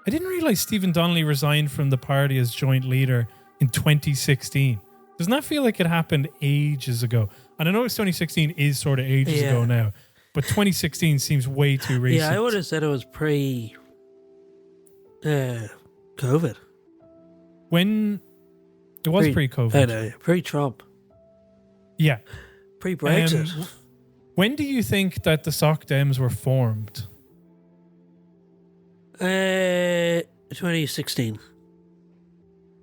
didn't realize Stephen Donnelly resigned from the party as joint leader in 2016. Doesn't that feel like it happened ages ago? And I know 2016 is sort of ages ago now, but 2016 seems way too recent. Yeah, I would have said it was pre-COVID. When it was pre-COVID. Pre-Trump. Yeah. Pre-Brexit. When do you think that the Soc Dems were formed? 2016.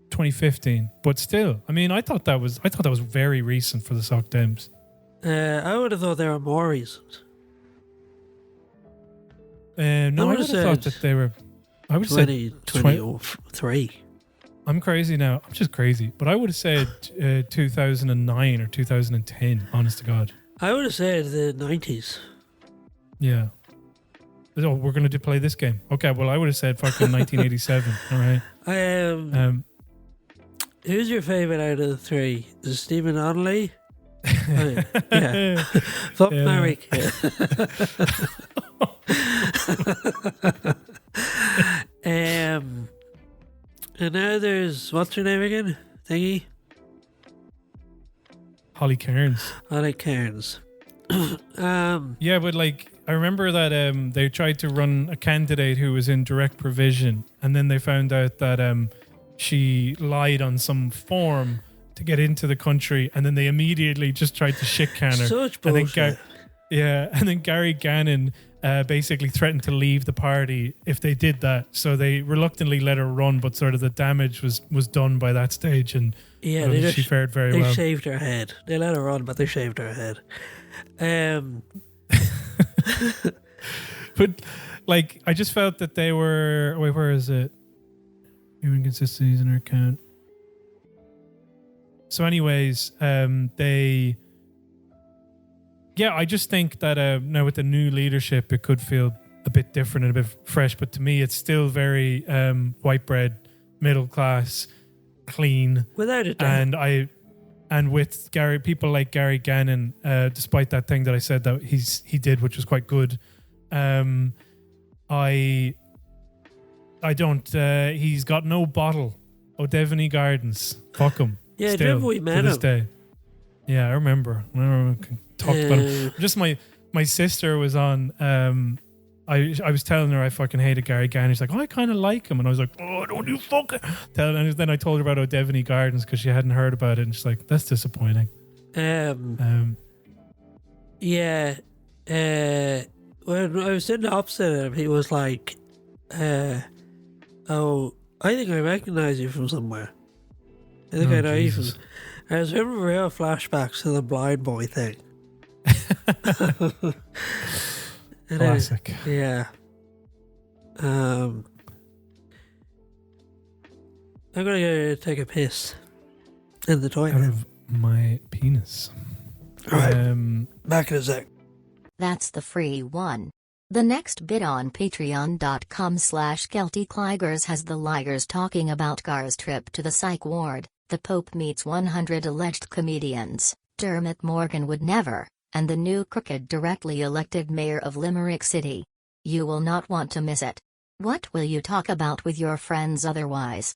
2015. But still, I mean, I thought that was very recent for the Soc Dems. I would have thought they were more recent. No, I would have thought that they were. I would have 2023. I'm crazy now. I'm just crazy. But I would have said 2009 or 2010, honest to God. I would have said the 90s. Yeah. Oh, we're going to play this game. Okay, well, I would have said fucking 1987. All right. Who's your favourite out of the three? Is it Stephen Donnelly? Yeah. Fuck Mary. And now there's, what's her name again? Thingy? Holly Cairns. Holly Cairns. Yeah, but like, I remember that they tried to run a candidate who was in direct provision, and then they found out that she lied on some form to get into the country, and then they immediately just tried to shit can her. Such bullshit. And then Gary Gannon basically threatened to leave the party if they did that. So they reluctantly let her run, but sort of the damage was done by that stage, and she fared very well. They shaved her head. They let her run, but they shaved her head. But like, I just felt that they were. Wait, where is it? New inconsistencies in her account. So, anyways, I just think that now with the new leadership, it could feel a bit different and a bit fresh. But to me, it's still very white bread, middle class, clean. Without a doubt. And with people like Gary Gannon, despite that thing that I said that he did, which was quite good, I don't. He's got no bottle. O'Devaney Gardens. Fuck him. Yeah, still, we met him. Day. Yeah, I remember. We talked about him. Just my sister was on. I was telling her I fucking hated Gary Gannon. She's like, oh, I kind of like him, and I was like, oh, don't you fucking tell. And then I told her about O'Devaney Gardens because she hadn't heard about it, and she's like, that's disappointing. Yeah. When I was sitting opposite him, he was like, oh, I think I recognize you from somewhere. I think I know you from... I was having real flashbacks to the blind boy thing. Classic. Yeah. I'm gonna go take a piss in the toilet. Out of my penis. Alright. Back in a sec. That's the free one. The next bit on patreon.com/KeltyCligers has the Ligers talking about Gar's trip to the psych ward, the Pope meets 100 alleged comedians, Dermot Morgan would never, and the new crooked directly elected mayor of Limerick City. You will not want to miss it. What will you talk about with your friends otherwise?